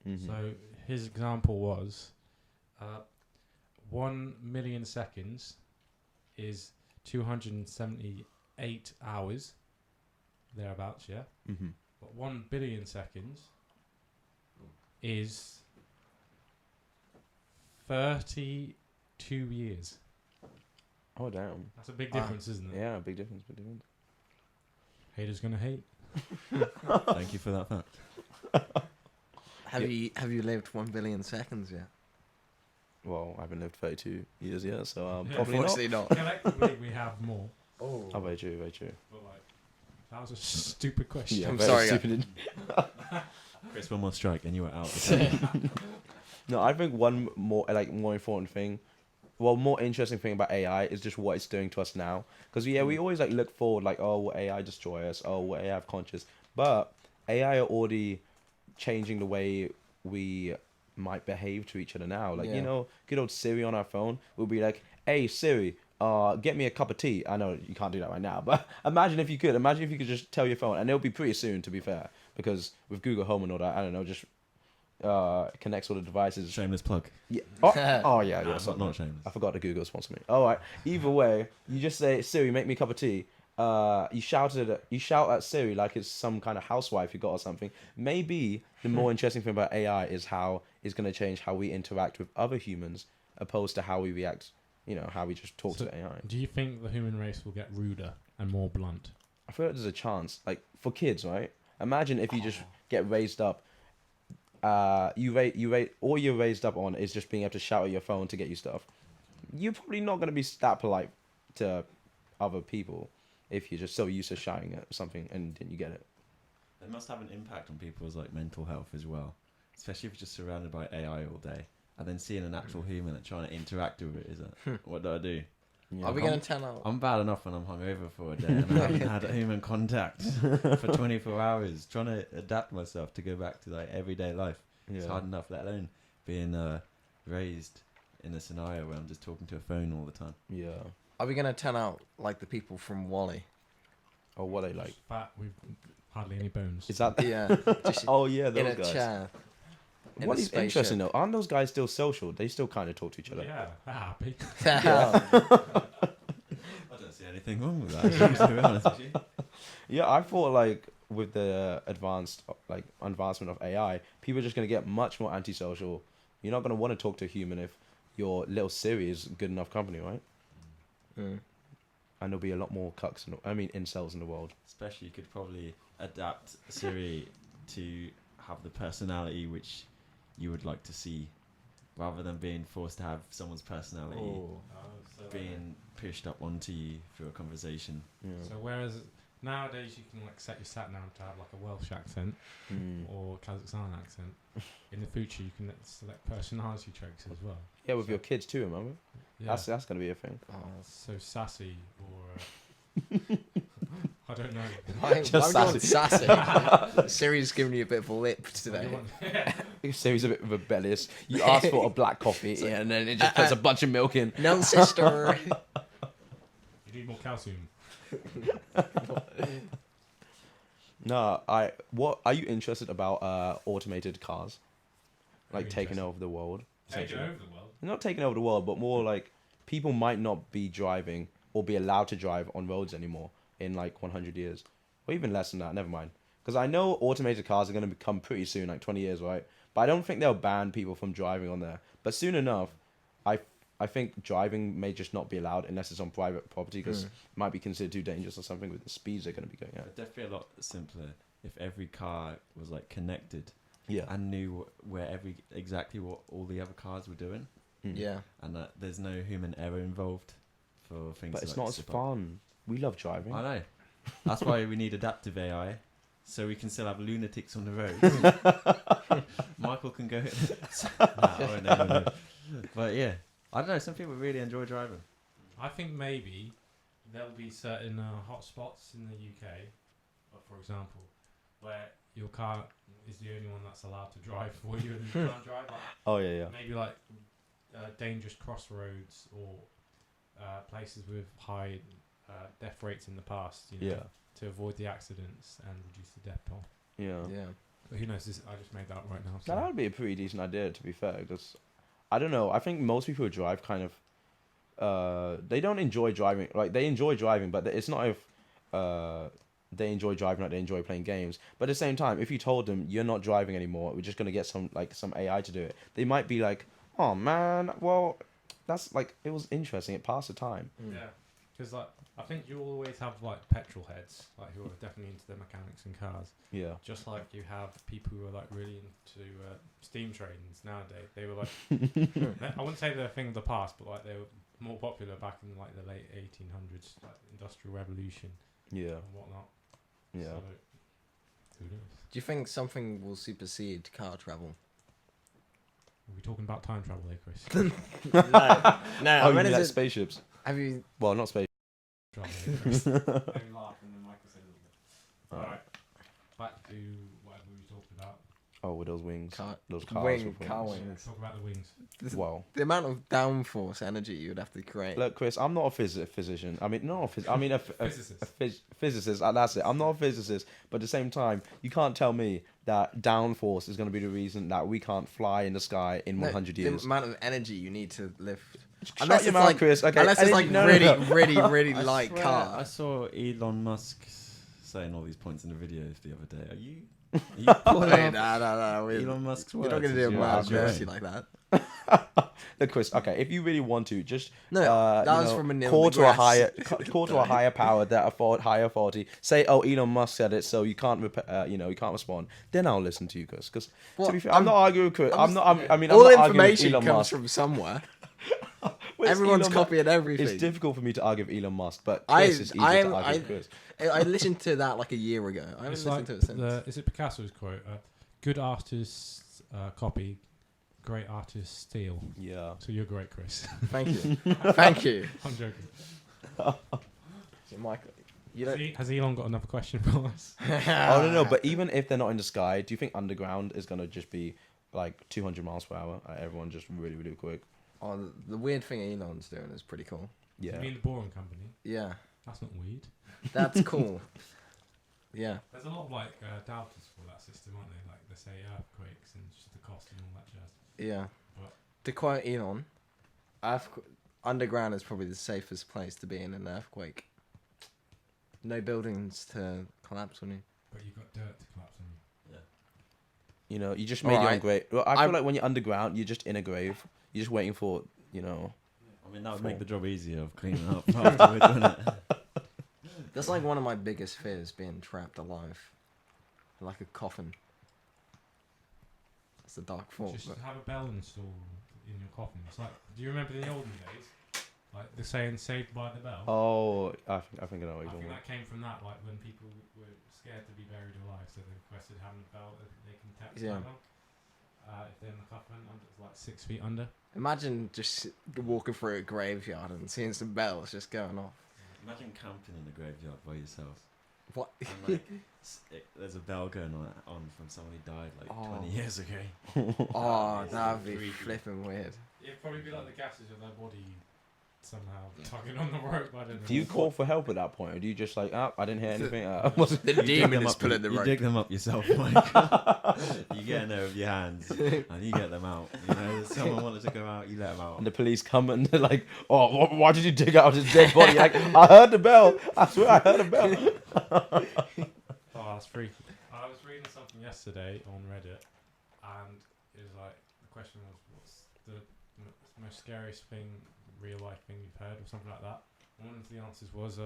Mhm. So his example was 1 million seconds is 278 hours, thereabouts, yeah? Mhm. But 1 billion seconds is 32 years. Oh damn. That's a big difference, isn't it? Yeah, big difference. Big difference. Haters gonna hate. Thank you for that fact. Have you lived 1 billion seconds yet? Well, I haven't lived 32 years yet, so Yeah, probably not. Unfortunately not. Collectively, we have more. Oh. Oh, very true, very true. But like, that was a stupid question. Yeah, I'm very sorry, stupid. Chris, one more strike and you were out. No, I think one more important thing, well, more interesting thing about AI is just what it's doing to us now. Because we always like look forward, like, oh, will AI destroy us? Oh, will AI have conscious? But AI are already changing the way we might behave to each other now. Like, Yeah. good old Siri on our phone will be like, hey Siri, get me a cup of tea. I know you can't do that right now, but imagine if you could. Imagine if you could just tell your phone, and it'll be pretty soon, to be fair, because with Google Home and all that, I don't know, just connects all the devices. Shameless plug. Yeah. Oh yeah, Nah, yeah. So, not shameless. I forgot to Google sponsor me. All right. Either way, you just say, Siri, make me a cup of tea. You shout at Siri like it's some kind of housewife you got or something. Maybe the more interesting thing about AI is how it's going to change how we interact with other humans, opposed to how we react. How we just talk So to AI. Do you think the human race will get ruder and more blunt? I feel like there's a chance, like for kids, right? Imagine if you just get raised up. All you're raised up on is just being able to shout at your phone to get you stuff. You're probably not going to be that polite to other people if you're just so used to shouting at something and then you get it. It must have an impact on people's like mental health as well, especially if you're just surrounded by AI all day, and then seeing an actual human and trying to interact with it. Is it? What do I do? Yeah. Are we going to turn out? I'm bad enough when I'm hungover for a day and I haven't had human contact for 24 hours. Trying to adapt myself to go back to like everyday life. It's hard enough, let alone being raised in a scenario where I'm just talking to a phone all the time. Yeah. Are we going to turn out like the people from Wall-E? Or what they like. Fat with hardly any bones. Is that? Yeah. Just Oh yeah, in those a guys. chair. in What a is interesting spaceship. though? Aren't those guys still social? They still kind of talk to each other. Yeah, they're happy. I don't see anything wrong with that, to be honest with you. Yeah, I thought like with the advancement of AI, people are just gonna get much more antisocial. You're not gonna want to talk to a human if your little Siri is good enough company, right? Mm. And there'll be a lot more incels in the world. Especially, you could probably adapt Siri to have the personality which you would like to see, rather than being forced to have someone's personality being pushed up onto you through a conversation. Yeah. So whereas nowadays you can like set your sat nav to have like a Welsh accent or Kazakhstan accent, in the future you can select personality traits as well. Yeah, with your kids too, remember? Yeah. That's gonna be a thing. So sassy or I don't know. Why would you want sassy? Siri's giving you a bit of a lip today. Siri's a bit rebellious. You ask for a black coffee, and then it just puts a bunch of milk in. No, sister. You need more calcium. No, what are you interested about automated cars? Like taking over the world? Taking over the world? Not taking over the world, but more like people might not be driving or be allowed to drive on roads anymore in like 100 years. Or even less than that, never mind. Because I know automated cars are going to become pretty soon, like 20 years, right? But I don't think they'll ban people from driving on there. But soon enough, I think driving may just not be allowed unless it's on private property, because it might be considered too dangerous or something with the speeds they're going to be going at. It'd definitely be a lot simpler if every car was like connected. Yeah. And knew exactly what all the other cars were doing. Yeah. And that there's no human error involved for things. But it's like not as fun. We love driving. I know. That's why we need adaptive AI, so we can still have lunatics on the road. Michael can go. No. But yeah, I don't know. Some people really enjoy driving. I think maybe there'll be certain hot spots in the UK, for example, where your car is the only one that's allowed to drive for you and you can't drive. Like, oh yeah. Maybe like dangerous crossroads or places with high death rates in the past. You know, to avoid the accidents and reduce the death toll. Yeah. But who knows? I just made that up right now. So. That would be a pretty decent idea, to be fair. Because I don't know. I think most people who drive kind of they don't enjoy driving. Like they enjoy driving, but it's not if they enjoy driving like they enjoy playing games. But at the same time, if you told them you're not driving anymore, we're just gonna get some AI to do it, they might be like, oh man, well, that's like, it was interesting. It passed the time. Yeah, because like I think you always have like petrol heads, like who are definitely into the mechanics and cars. Yeah. Just like you have people who are like really into steam trains nowadays. They were like, I wouldn't say they're a thing of the past, but like they were more popular back in like the late 1800s, like Industrial Revolution. Yeah. And whatnot. Yeah. So, who knows? Do you think something will supersede car travel? Are we talking about time travel here, Chris? No. Oh, you mean like spaceships? Have you? Well, not spaceships. Travel here, Chris. Maybe laugh and then Michael said a little bit. Alright. Back to whatever we talked about. Oh, with those wings. Those cars. Car Yeah, wings. talk about the wings. Wow. The amount of downforce energy you would have to create. Look, Chris, I'm not a physician. I mean, not a physicist. I mean, Physicist. Physicist. That's it. I'm not a physicist. But at the same time, you can't tell me that downforce is going to be the reason that we can't fly in the sky in 100 years. The amount of energy you need to lift. Shut your mouth, Chris. Okay. Unless it's like really light I car. saw Elon Musk saying all these points in the videos the other day. Are you pulling Wait, off no. Elon Musk's words? You're not going to do a As mad your mercy own? like that. Look, Chris. Okay, if you really want to, just That was from a Neil call to a deGrasse. call to a higher power that higher authority. Say, oh, Elon Musk said it, so you can't you can't respond. Then I'll listen to you, Chris. Because to be fair, I'm not arguing with Chris. I'm not arguing with information Elon comes Musk. from somewhere. Where's Everyone's Elon Musk? copying everything. It's difficult for me to argue with Elon Musk, but Chris is easy to argue with Chris. I listened to that like a year ago. I haven't It's listened like to it since. is it Picasso's quote? Good artists copy, great artists steal. Yeah. So you're great, Chris. Thank you. Thank you. I'm joking. So Michael, you don't. Has Elon got another question for us? I don't know, but even if they're not in the sky, do you think underground is gonna just be like 200 miles per hour? Everyone just really, really quick. Oh, the weird thing Elon's doing is pretty cool. Yeah. You mean the Boring Company? Yeah, That's not weird. that's cool. Yeah. There's a lot of like doubters for that system, aren't they? Like they say earthquakes and just the cost and all that jazz. Yeah. But To quote Elon, underground is probably the safest place to be in an earthquake. No buildings to collapse on you. But you've got dirt to collapse on you. You know, you just made your own Alright. grave. Well, I feel like when you're underground, you're just in a grave. You're just waiting for, you know. I mean, that would make the job easier of cleaning up afterwards, wouldn't it? That's like one of my biggest fears, being trapped alive. Like a coffin. It's a dark thought. Just But have a bell installed in your coffin. It's like, do you remember the olden days? Like the saying "Saved by the Bell." Oh, I think I know what I you're talking think about. that came from that, like when people were scared to be buried alive, so they requested having a bell that they can text Yeah. them. If they're in the coffin, like 6 feet under. imagine just walking through a graveyard and seeing some bells just going off. Imagine camping in the graveyard by yourself. What? And like, there's a bell going on from someone who died like 20 years ago. Oh, It's that'd be creepy. flipping weird. It'd probably be like the gases of their body somehow tugging on the rope. I don't know. Do you call for help at that point, or do you just like, I didn't hear anything? The demon is pulling the You rope. dig them up yourself, Mike. You get in there with your hands and you get them out. You know, if someone wanted to go out, you let them out. And the police come and they're like, "Oh, why did you dig out his dead body?" Like, I heard the bell. I swear, I heard a bell. Oh, that's freaky. I was reading something yesterday on Reddit, and it was like the question was, "What's the most scariest thing, real life thing you've heard, or something like that?" And one of the answers was,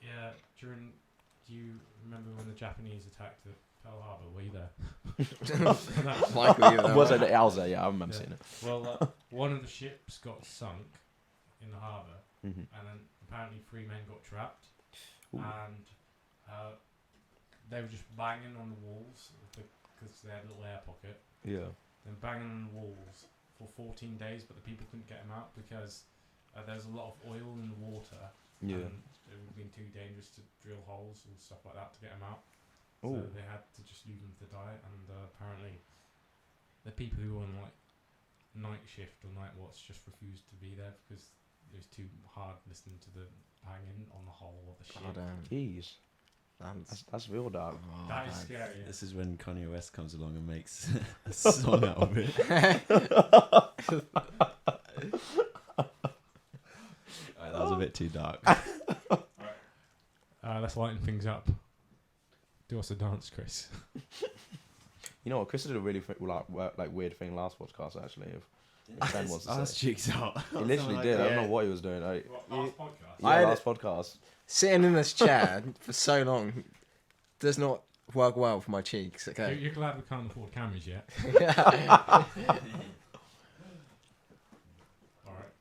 "Yeah, do you remember when the Japanese attacked at Pearl Harbor? Were you there?" Michael, you know. Was it? I was there. Yeah, I remember seeing it. Well, one of the ships got sunk in the harbour, Mhm. and then apparently 3 men got trapped, Ooh. and they were just banging on the walls because they had a little air pocket. Yeah. Then banging on the walls for 14 days, but the people couldn't get them out because there's a lot of oil in the water. Yeah. And it would have been too dangerous to drill holes and stuff like that to get them out. Ooh. So they had to just leave them to die. And apparently, the people who were on like night shift or night watch just refused to be there because it was too hard listening to the banging on the hull of the ship. Oh, damn. Jeez, that's real dark. Oh, That is man. scary. Yeah. This is when Kanye West comes along and makes a song out of it. Alright, that was a bit too dark. Let's lighten things up. Do us a dance, Chris. You know what? Chris did a really like weird thing last podcast actually. If Ben wants to Ass say. cheeks out. He literally did. I don't know what he was doing. What, last podcast? Yeah, I- last podcast. Sitting in this chair for so long does not work well for my cheeks. Okay. You're glad we can't afford cameras yet. Alright.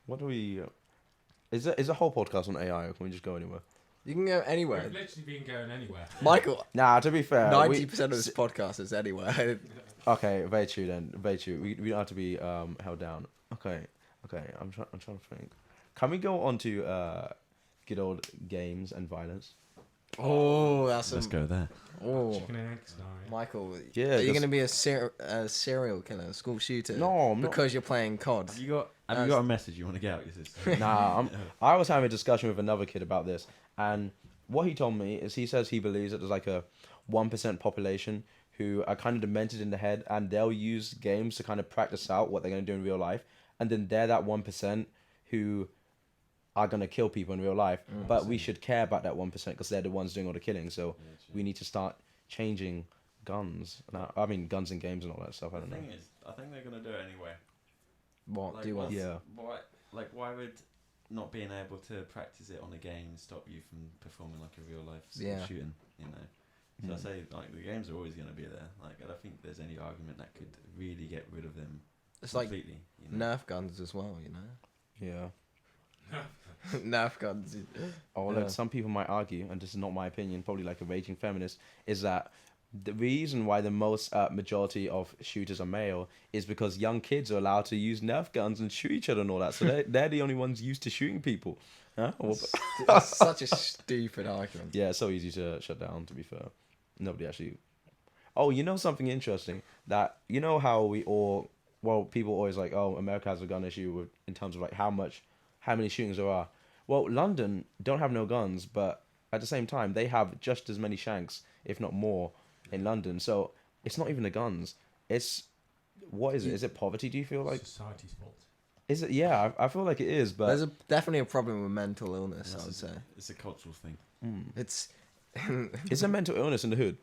What do we? Is a whole podcast on AI, or can we just go anywhere? You can go anywhere. We've literally been going anywhere. Michael, Nah, to be fair, 90% of this podcast is anywhere. Okay, very true then. Very true. We don't have to be held down. Okay. I'm trying to think. Can we go on to good old games and violence? Oh, that's Let's go there. Oh, Chicken and eggs, no. Michael, Yeah, are you just- going to be a serial killer, school shooter? No, I'm not. Because you're playing COD. Have you got a message you want to get out your sister? Nah, I was having a discussion with another kid about this, and what he told me is he says he believes that there's like a 1% population who are kind of demented in the head, and they'll use games to kind of practice out what they're going to do in real life, and then they're that 1% who are going to kill people in real life, but we should care about that 1% because they're the ones doing all the killing, so we need to start changing guns. I mean, guns in games and all that stuff, I don't The know. thing is, I think they're gonna do it anyway. What Like, do you want? Yeah. Why would not being able to practice it on a game stop you from performing like a real life Yeah. shooting? You know. So I say like the games are always gonna be there. Like I don't think there's any argument that could really get rid of them It's like completely. You know? Nerf guns as well, you know? Yeah. Nerf guns. Oh, Yeah. look, some people might argue, and this is not my opinion, probably like a raging feminist, is that the reason why the most majority of shooters are male is because young kids are allowed to use Nerf guns and shoot each other and all that. So they're the only ones used to shooting people. Huh? That's such a stupid argument. Yeah, it's so easy to shut down, to be fair. Nobody actually... Oh, you know something interesting? That, you know how people always like, oh, America has a gun issue in terms of like how many shootings there are. Well, London don't have no guns, but at the same time, they have just as many shanks, if not more, in London. So it's not even the guns. What is it? Is it poverty, do you feel like? Society's fault. Is it? Yeah, I feel like it is, but... There's definitely a problem with mental illness, I would say. It's a cultural thing. It's Is there mental illness in the hood?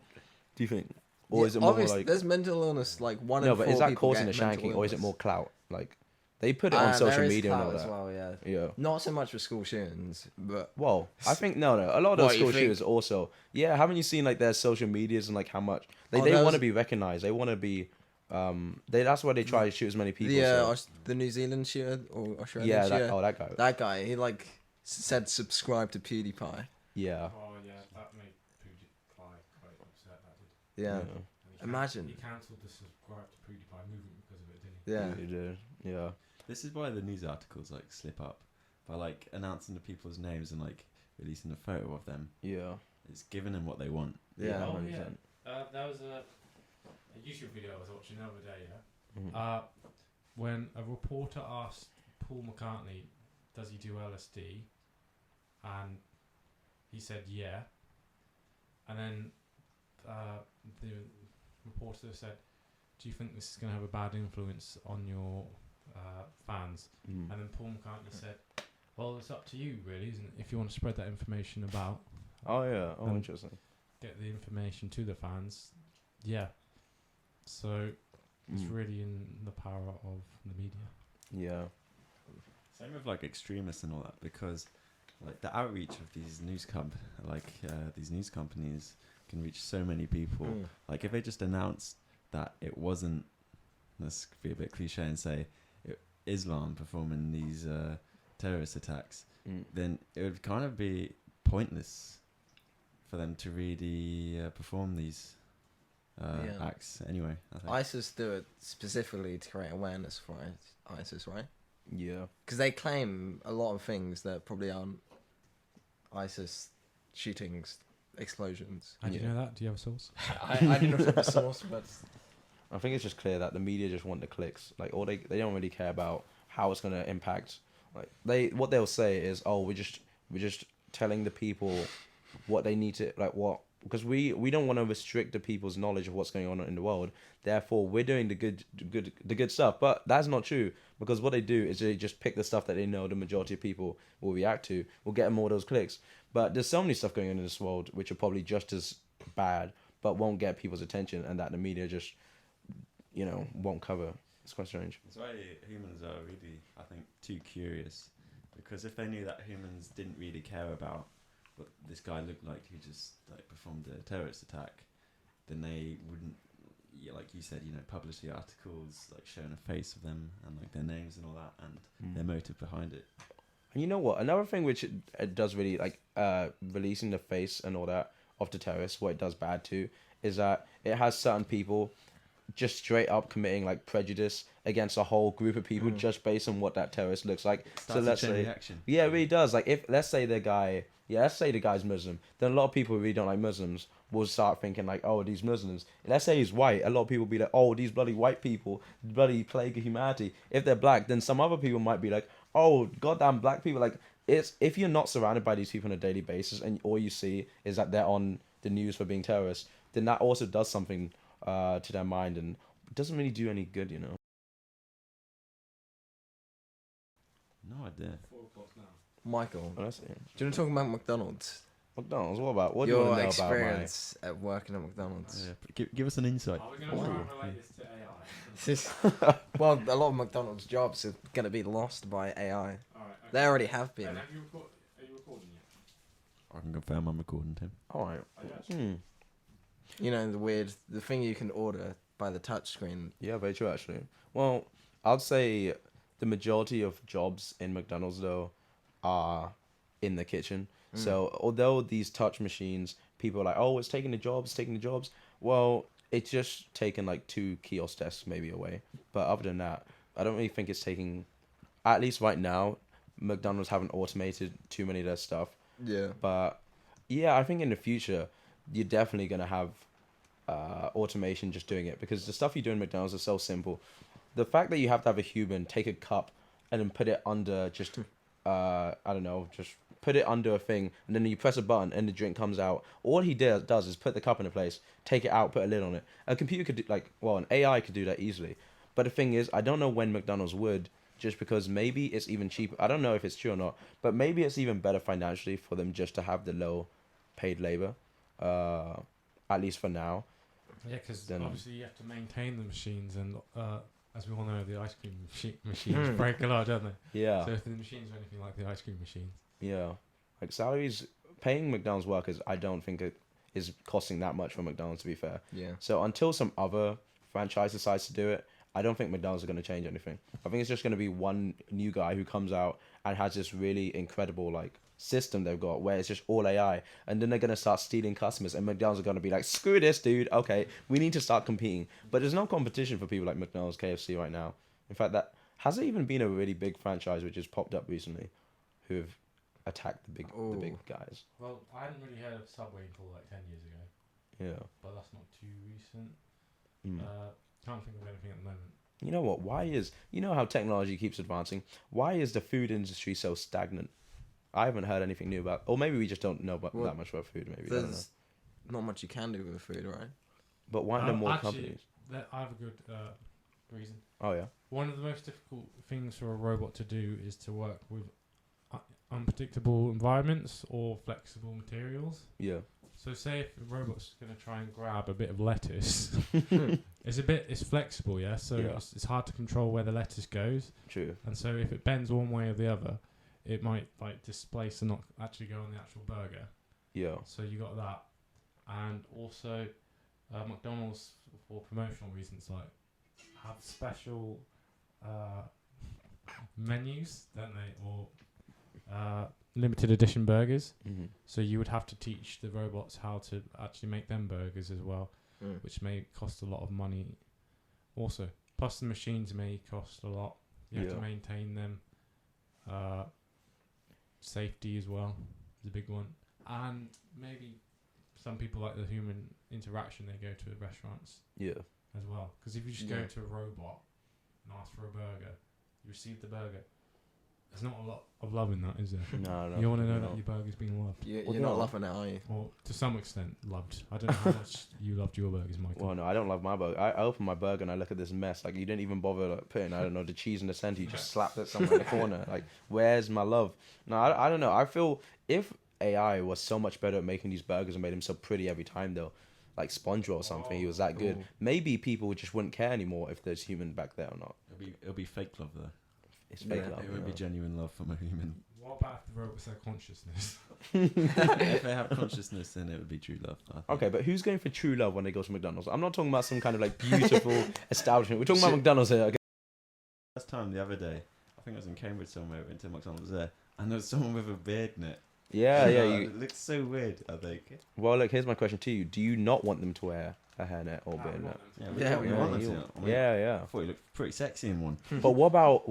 Do you think, or is it more obviously, like there's mental illness? Like one no? in But 4 is that people causing the get mental shanking, or is it illness. more clout? Like they put it on social there is media and clout all as that. well, yeah. Yeah. Not so much with school shootings, but Well, I think no. A lot of those What, you school think? shooters also. Yeah, haven't you seen like their social medias and like how much they Oh, there want to was- be recognized. They want to be. That's why they try to shoot as many people. the New Zealand shooter or Australian Yeah. shooter. That guy. That guy, he like said subscribe to PewDiePie. Yeah. Oh yeah, that made PewDiePie quite upset. That did. Yeah. And he Imagine. he cancelled the subscribe to PewDiePie movement because of it, didn't he? Yeah. He did. Yeah. This is why the news articles like slip up by like announcing the people's names and like releasing a photo of them. Yeah. It's giving them what they want. Yeah. Oh 100%. yeah. There was a YouTube video I was watching the other day. Yeah. Mhm. When a reporter asked Paul McCartney, "Does he do LSD?" and he said, "Yeah." And then the reporter said, "Do you think this is going to have a bad influence on your fans?" Mhm. And then Paul McCartney said, "Well, it's up to you, really, isn't it? If you want to spread that information about, Oh yeah. Oh, Um, interesting. get the information to the fans, yeah." So it's Mm. really in the power of the media. Yeah. Same with like extremists and all that, because like the outreach of these these news companies can reach so many people. Mm. Like if they just announced that it wasn't, let's be a bit cliche and say Islam performing these terrorist attacks, Mm. then it would kind of be pointless for them to really perform these Yeah. acts anyway. I think. ISIS do it specifically to create awareness for ISIS, right? Yeah. Because they claim a lot of things that probably aren't ISIS shootings, explosions. How do you Yeah. know that? Do you have a source? I didn't know the source, but I think it's just clear that the media just want the clicks. Like, all they don't really care about how it's gonna impact. Like what they'll say is, oh, we're just telling the people what they need to because we don't want to restrict the people's knowledge of what's going on in the world. Therefore, we're doing the good stuff. But that's not true, because what they do is they just pick the stuff that they know the majority of people will react to. Will get more of those clicks. But there's so many stuff going on in this world which are probably just as bad, but won't get people's attention, and that the media just won't cover. It's quite strange. That's why humans are really, I think, too curious. Because if they knew that humans didn't really care about what this guy looked like who just like performed a terrorist attack, then they wouldn't, like you said, publish the articles, like showing a face of them and like their names and all that and their motive behind it. And you know what? Another thing which it does really releasing the face and all that of the terrorists, what it does bad to is that it has certain people just straight up committing like prejudice against a whole group of people just based on what that terrorist looks like. So let's say, reaction. yeah, it really does. Like if let's say the guy's Muslim, then a lot of people who really don't like Muslims will start thinking like, oh, these Muslims. Let's say he's white, a lot of people will be like, oh, these bloody white people, bloody plague of humanity. If they're black, then some other people might be like, oh, goddamn black people. Like it's if you're not surrounded by these people on a daily basis and all you see is that they're on the news for being terrorists, then that also does something to their mind and it doesn't really do any good, No idea. 4 o'clock now. Michael, Oh, that's it. do you want to talk about McDonald's? McDonald's, what do you Your want to know about my... experience at working at McDonald's. Give us an insight. Are we going to try and relate this to AI? This is- well, a lot of McDonald's jobs are going to be lost by AI. All right. Okay. They already have been. And are you recording yet? I can confirm I'm recording, Tim. Alright. Are you actually? You know, the thing you can order by the touchscreen. Yeah, very true, actually. Well, I'd say the majority of jobs in McDonald's, though, are in the kitchen. So, although these touch machines, people are like, oh, it's taking the jobs. Well, it's just taken, like, 2 kiosk desks maybe away. But other than that, I don't really think it's taking... At least right now, McDonald's haven't automated too many of their stuff. Yeah. But, yeah, I think in the future, you're definitely going to have automation just doing it. Because the stuff you do in McDonald's is so simple. The fact that you have to have a human take a cup and then put it under just, just put it under a thing, and then you press a button and the drink comes out. All he does is put the cup in a place, take it out, put a lid on it. A computer could do, an AI could do that easily. But the thing is, I don't know when McDonald's would, just because maybe it's even cheaper. I don't know if it's true or not, but maybe it's even better financially for them just to have the low paid labor. at least for now. Yeah, because Then- obviously you have to maintain the machines, and as we all know, the ice cream machines break a lot, don't they? Yeah. So if the machines are anything like the ice cream machines, Yeah, like salaries, paying McDonald's workers, I don't think it is costing that much for McDonald's, to be fair. Yeah. So until some other franchise decides to do it, I don't think McDonald's are going to change anything. I think it's just going to be one new guy who comes out and has this really incredible like system they've got where it's just all AI, and then they're going to start stealing customers, and McDonald's are going to be like, screw this, dude. Okay, we need to start competing. But there's no competition for people like McDonald's, KFC right now. In fact, that has there even been a really big franchise which has popped up recently, who have attacked the big guys. well, I hadn't really heard of Subway until like 10 years ago, Yeah. but that's not too recent. Mm. Can't think of anything at the moment. You know what? You know how technology keeps advancing? Why is the food industry so stagnant? I haven't heard anything new about, or maybe we just don't know that much about food. Maybe I don't know. There's not much you can do with food, right? But why are there more Actually, companies? I have a good reason. Oh yeah. One of the most difficult things for a robot to do is to work with unpredictable environments or flexible materials. Yeah. So say if a robot's going to try and grab a bit of lettuce, it's flexible, yeah? So Yeah. it's hard to control where the lettuce goes. True. And so if it bends one way or the other, it might like displace and not actually go on the actual burger. Yeah. So you got that. And also McDonald's, for promotional reasons, like have special menus, don't they? Or limited edition burgers. Mm-hmm. So you would have to teach the robots how to actually make them burgers as well, which may cost a lot of money also. Plus the machines may cost a lot. You have to maintain them. Safety as well is a big one. And maybe some people like the human interaction. They go to restaurants Yeah. as well. Because if you just go to a robot and ask for a burger, you receive the burger. There's not a lot of love in that, is there? No. You want to know that your burger's being loved. You're not loving it, are you? Or to some extent loved. I don't know how much you loved your burgers, Michael. Well, no, I don't love my burger. I open my burger and I look at this mess. Like, you didn't even bother like, putting, I don't know, the cheese in the center. You just slapped it somewhere in the corner. Like, where's my love? No, I don't know. I feel if AI was so much better at making these burgers and made them so pretty every time, though, like SpongeBob or something, he was that good. Ooh. Maybe people just wouldn't care anymore if there's human back there or not. It'll be fake love though. It's fake Yeah, love. It would be genuine love from a human. What about if the robots have consciousness? If they have consciousness, then it would be true love. I think. Okay, but who's going for true love when they go to McDonald's? I'm not talking about some kind of like beautiful establishment. We're talking about McDonald's here. Okay? First time the other day, I think I was in Cambridge somewhere, went to McDonald's there, and there was someone with a beard in it. Yeah. It looks so weird, I think. Well, look, here's my question to you. Do you not want them to wear a hairnet or beard net? Yeah, we yeah, want them you- to. I mean, Yeah. I thought he looked pretty sexy in one. But what about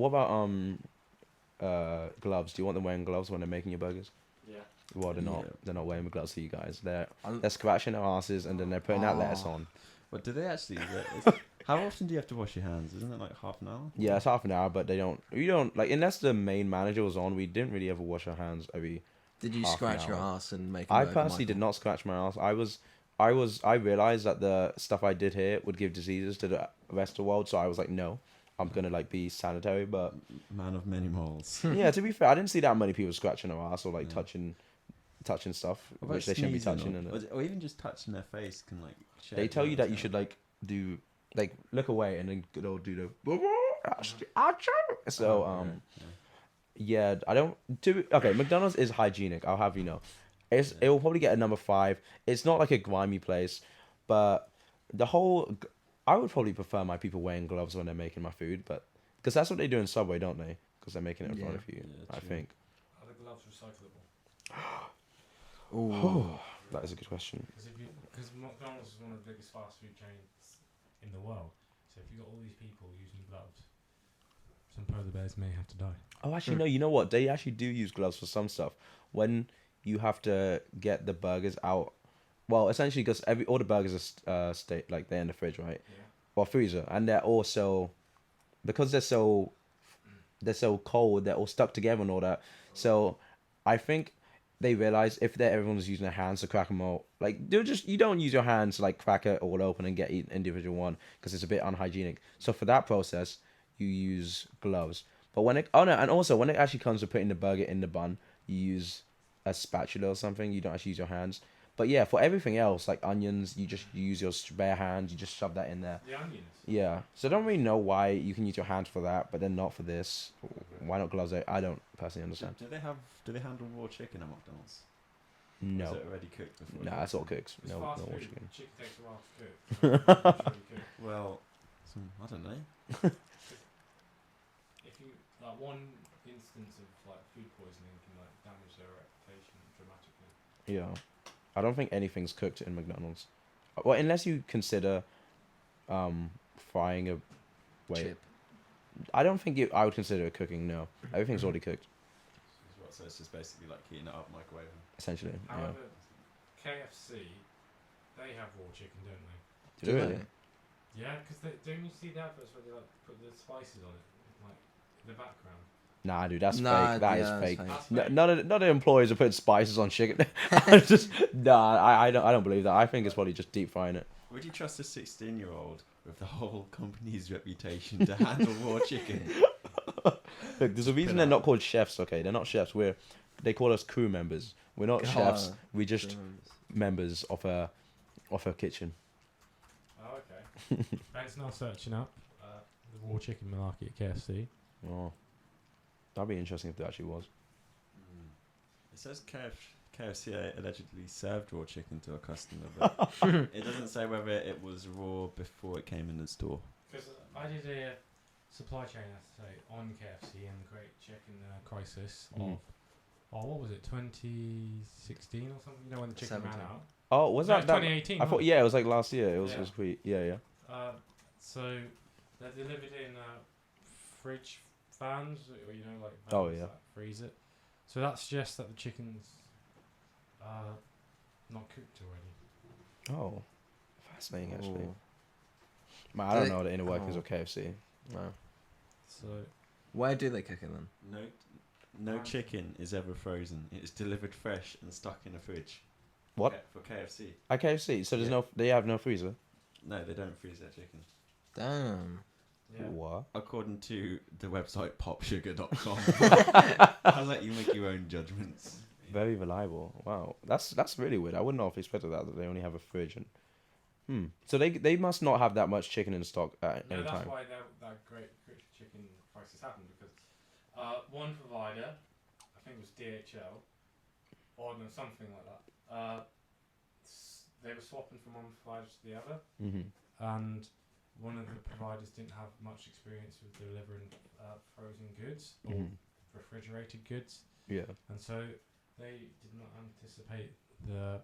gloves? Do you want them wearing gloves when they're making your burgers? Yeah. Well, they're not. Yeah. They're not wearing gloves for you guys. They're I'm- scratching their asses and then they're putting that lettuce on. But do they actually? How often do you have to wash your hands? Isn't it like half an hour? Yeah, it's half an hour, but they don't. You don't like unless the main manager was on. We didn't really ever wash our hands every. Did you Half an scratch your hour. ass and make a I burger, personally did Michael? not scratch my ass. I realized that the stuff I did here would give diseases to the rest of the world, so I was like, no, I'm gonna like be sanitary. But Man of many moles. yeah, to be fair, I didn't see that many people scratching their ass or like Yeah. touching stuff What about which they shouldn't be sneezing touching. And or even just touching their face can like. they tell you that you should like do like look away and then they'll do the so yeah, I don't do. Okay, McDonald's is hygienic. I'll have you know, it will probably get a number 5. It's not like a grimy place, but I would probably prefer my people wearing gloves when they're making my food, but because that's what they do in Subway, don't they? Because they're making it in front Yeah. of you. Yeah, I true. think. Are the gloves recyclable? Ooh. That is a good question. Because McDonald's is one of the biggest fast food chains in the world. So if you've got all these people using gloves, some polar bears may have to die. Oh, actually, no. You know what? They actually do use gloves for some stuff. When you have to get the burgers out, well, essentially, because all the burgers are like they're in the fridge, right? Yeah. Well, freezer, and they're also because they're so cold, they're all stuck together and all that. So, I think they realize if everyone's using their hands to crack them all, like you don't use your hands to like crack it all open and get each individual one because it's a bit unhygienic. So for that process, you use gloves. But when and also when it actually comes to putting the burger in the bun, you use a spatula or something. You don't actually use your hands. But yeah, for everything else, like onions, you just use your bare hands. You just shove that in there. The onions. Yeah. So I don't really know why you can use your hands for that, but then not for this. Why not gloves? I don't personally understand. Do they handle raw chicken at McDonald's? No. Is it already cooked before? Nah, that's all cooked. It's No, fast no food. chicken. Chicken takes a while to cook. It's really good. Well, I don't know. If you like one instance of like food poisoning can like damage their reputation dramatically. Yeah. I don't think anything's cooked in McDonald's. Well, unless you consider frying a Chip. I don't think I would consider it cooking, no. Everything's already cooked, So it's just basically like heating it up, microwave. essentially. However, KFC, they have raw chicken, don't they? Yeah. Do really? Yeah, because don't you see the adverts where they like put the spices on it, like in the background? Nah, dude, that's Nah, fake. That is yeah, fake. that's That's fake. None of the employees are putting spices on chicken. I don't believe that. I think it's probably just deep frying it. Would you trust a 16-year-old with the whole company's reputation to handle raw chicken? Look, there's a reason they're not called chefs. Okay, they're not chefs. They call us crew members. We're not chefs. We're just members of a kitchen. Oh, okay. Ben's now searching up the raw chicken malarkey at KFC. Oh, that'd be interesting if there actually was. It says KFC allegedly served raw chicken to a customer, but it doesn't say whether it was raw before it came in the store. Because I did a supply chain essay on KFC and the Great Chicken Crisis of, what was it, 2016 or something? You know, when the chicken 17. ran out? Oh, was No, that 2018? I thought, yeah, it was like last year. It was Yeah. pretty, yeah. So they're delivered in fridge fans, or you know, like vans Oh, yeah. that freeze it. So that suggests that the chicken's not cooked already. Oh, fascinating actually. Ooh. Man, I don't know the inner workings of KFC. No. So Where do they cook it then? No chicken is ever frozen. It is delivered fresh and stuck in a fridge. What? For KFC. At KFC, so there's Yeah. they have no freezer. No, they don't freeze their chicken. Damn. yeah. What? According to the website popsugar.com. I'll let you make your own judgments. Very reliable. Wow, that's really weird. I wouldn't have expected that they only have a fridge and. So they must not have that much chicken in stock at No, any that's time. why that great chicken crisis happened, because one provider, I think it was DHL, or no, something like that, they were swapping from one provider to the other, and one of the providers didn't have much experience with delivering frozen goods or refrigerated goods, Yeah. and so they did not anticipate the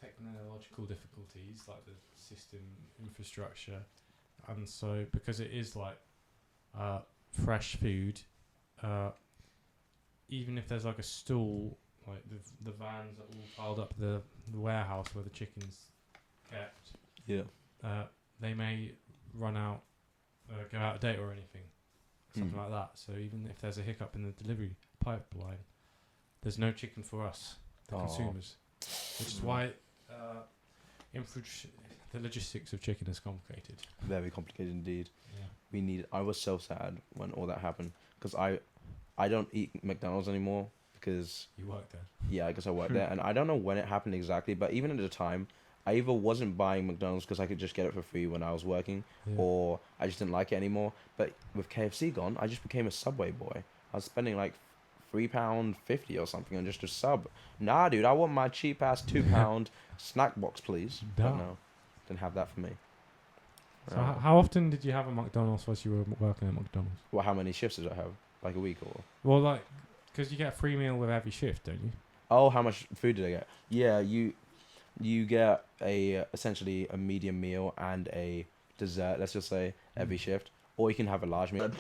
technological difficulties like the system infrastructure, and so because it is like fresh food, even if there's like a stall, like the vans are all piled up the warehouse where the chicken's kept, they may run out, go out of date or anything, something like that. So even if there's a hiccup in the delivery pipeline, there's no chicken for us, the consumers, which is why the logistics of chicken is complicated. Very complicated indeed. Yeah. I was so sad when all that happened because I don't eat McDonald's anymore because You work there. yeah, I guess I work there, and I don't know when it happened exactly, but even at the time, I either wasn't buying McDonald's because I could just get it for free when I was working, or I just didn't like it anymore. But with KFC gone, I just became a Subway boy. I was spending like £3.50 or something on just a sub. Nah, dude, I want my cheap ass £2 snack box, please. But no, didn't have that for me. So how often did you have a McDonald's whilst you were working at McDonald's? Well, how many shifts did I have? Like a week or? Well, like, because you get a free meal with every shift, don't you? Oh, how much food did I get? Yeah, you get essentially a medium meal and a dessert, let's just say, every shift. Or you can have a large meal.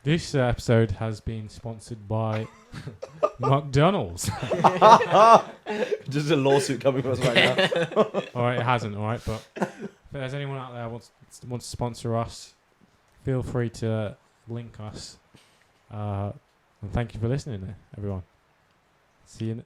This episode has been sponsored by McDonald's. Just a lawsuit coming from us right now. All right, it hasn't, all right, but if there's anyone out there wants to sponsor us, feel free to link us. And thank you for listening, everyone. See you.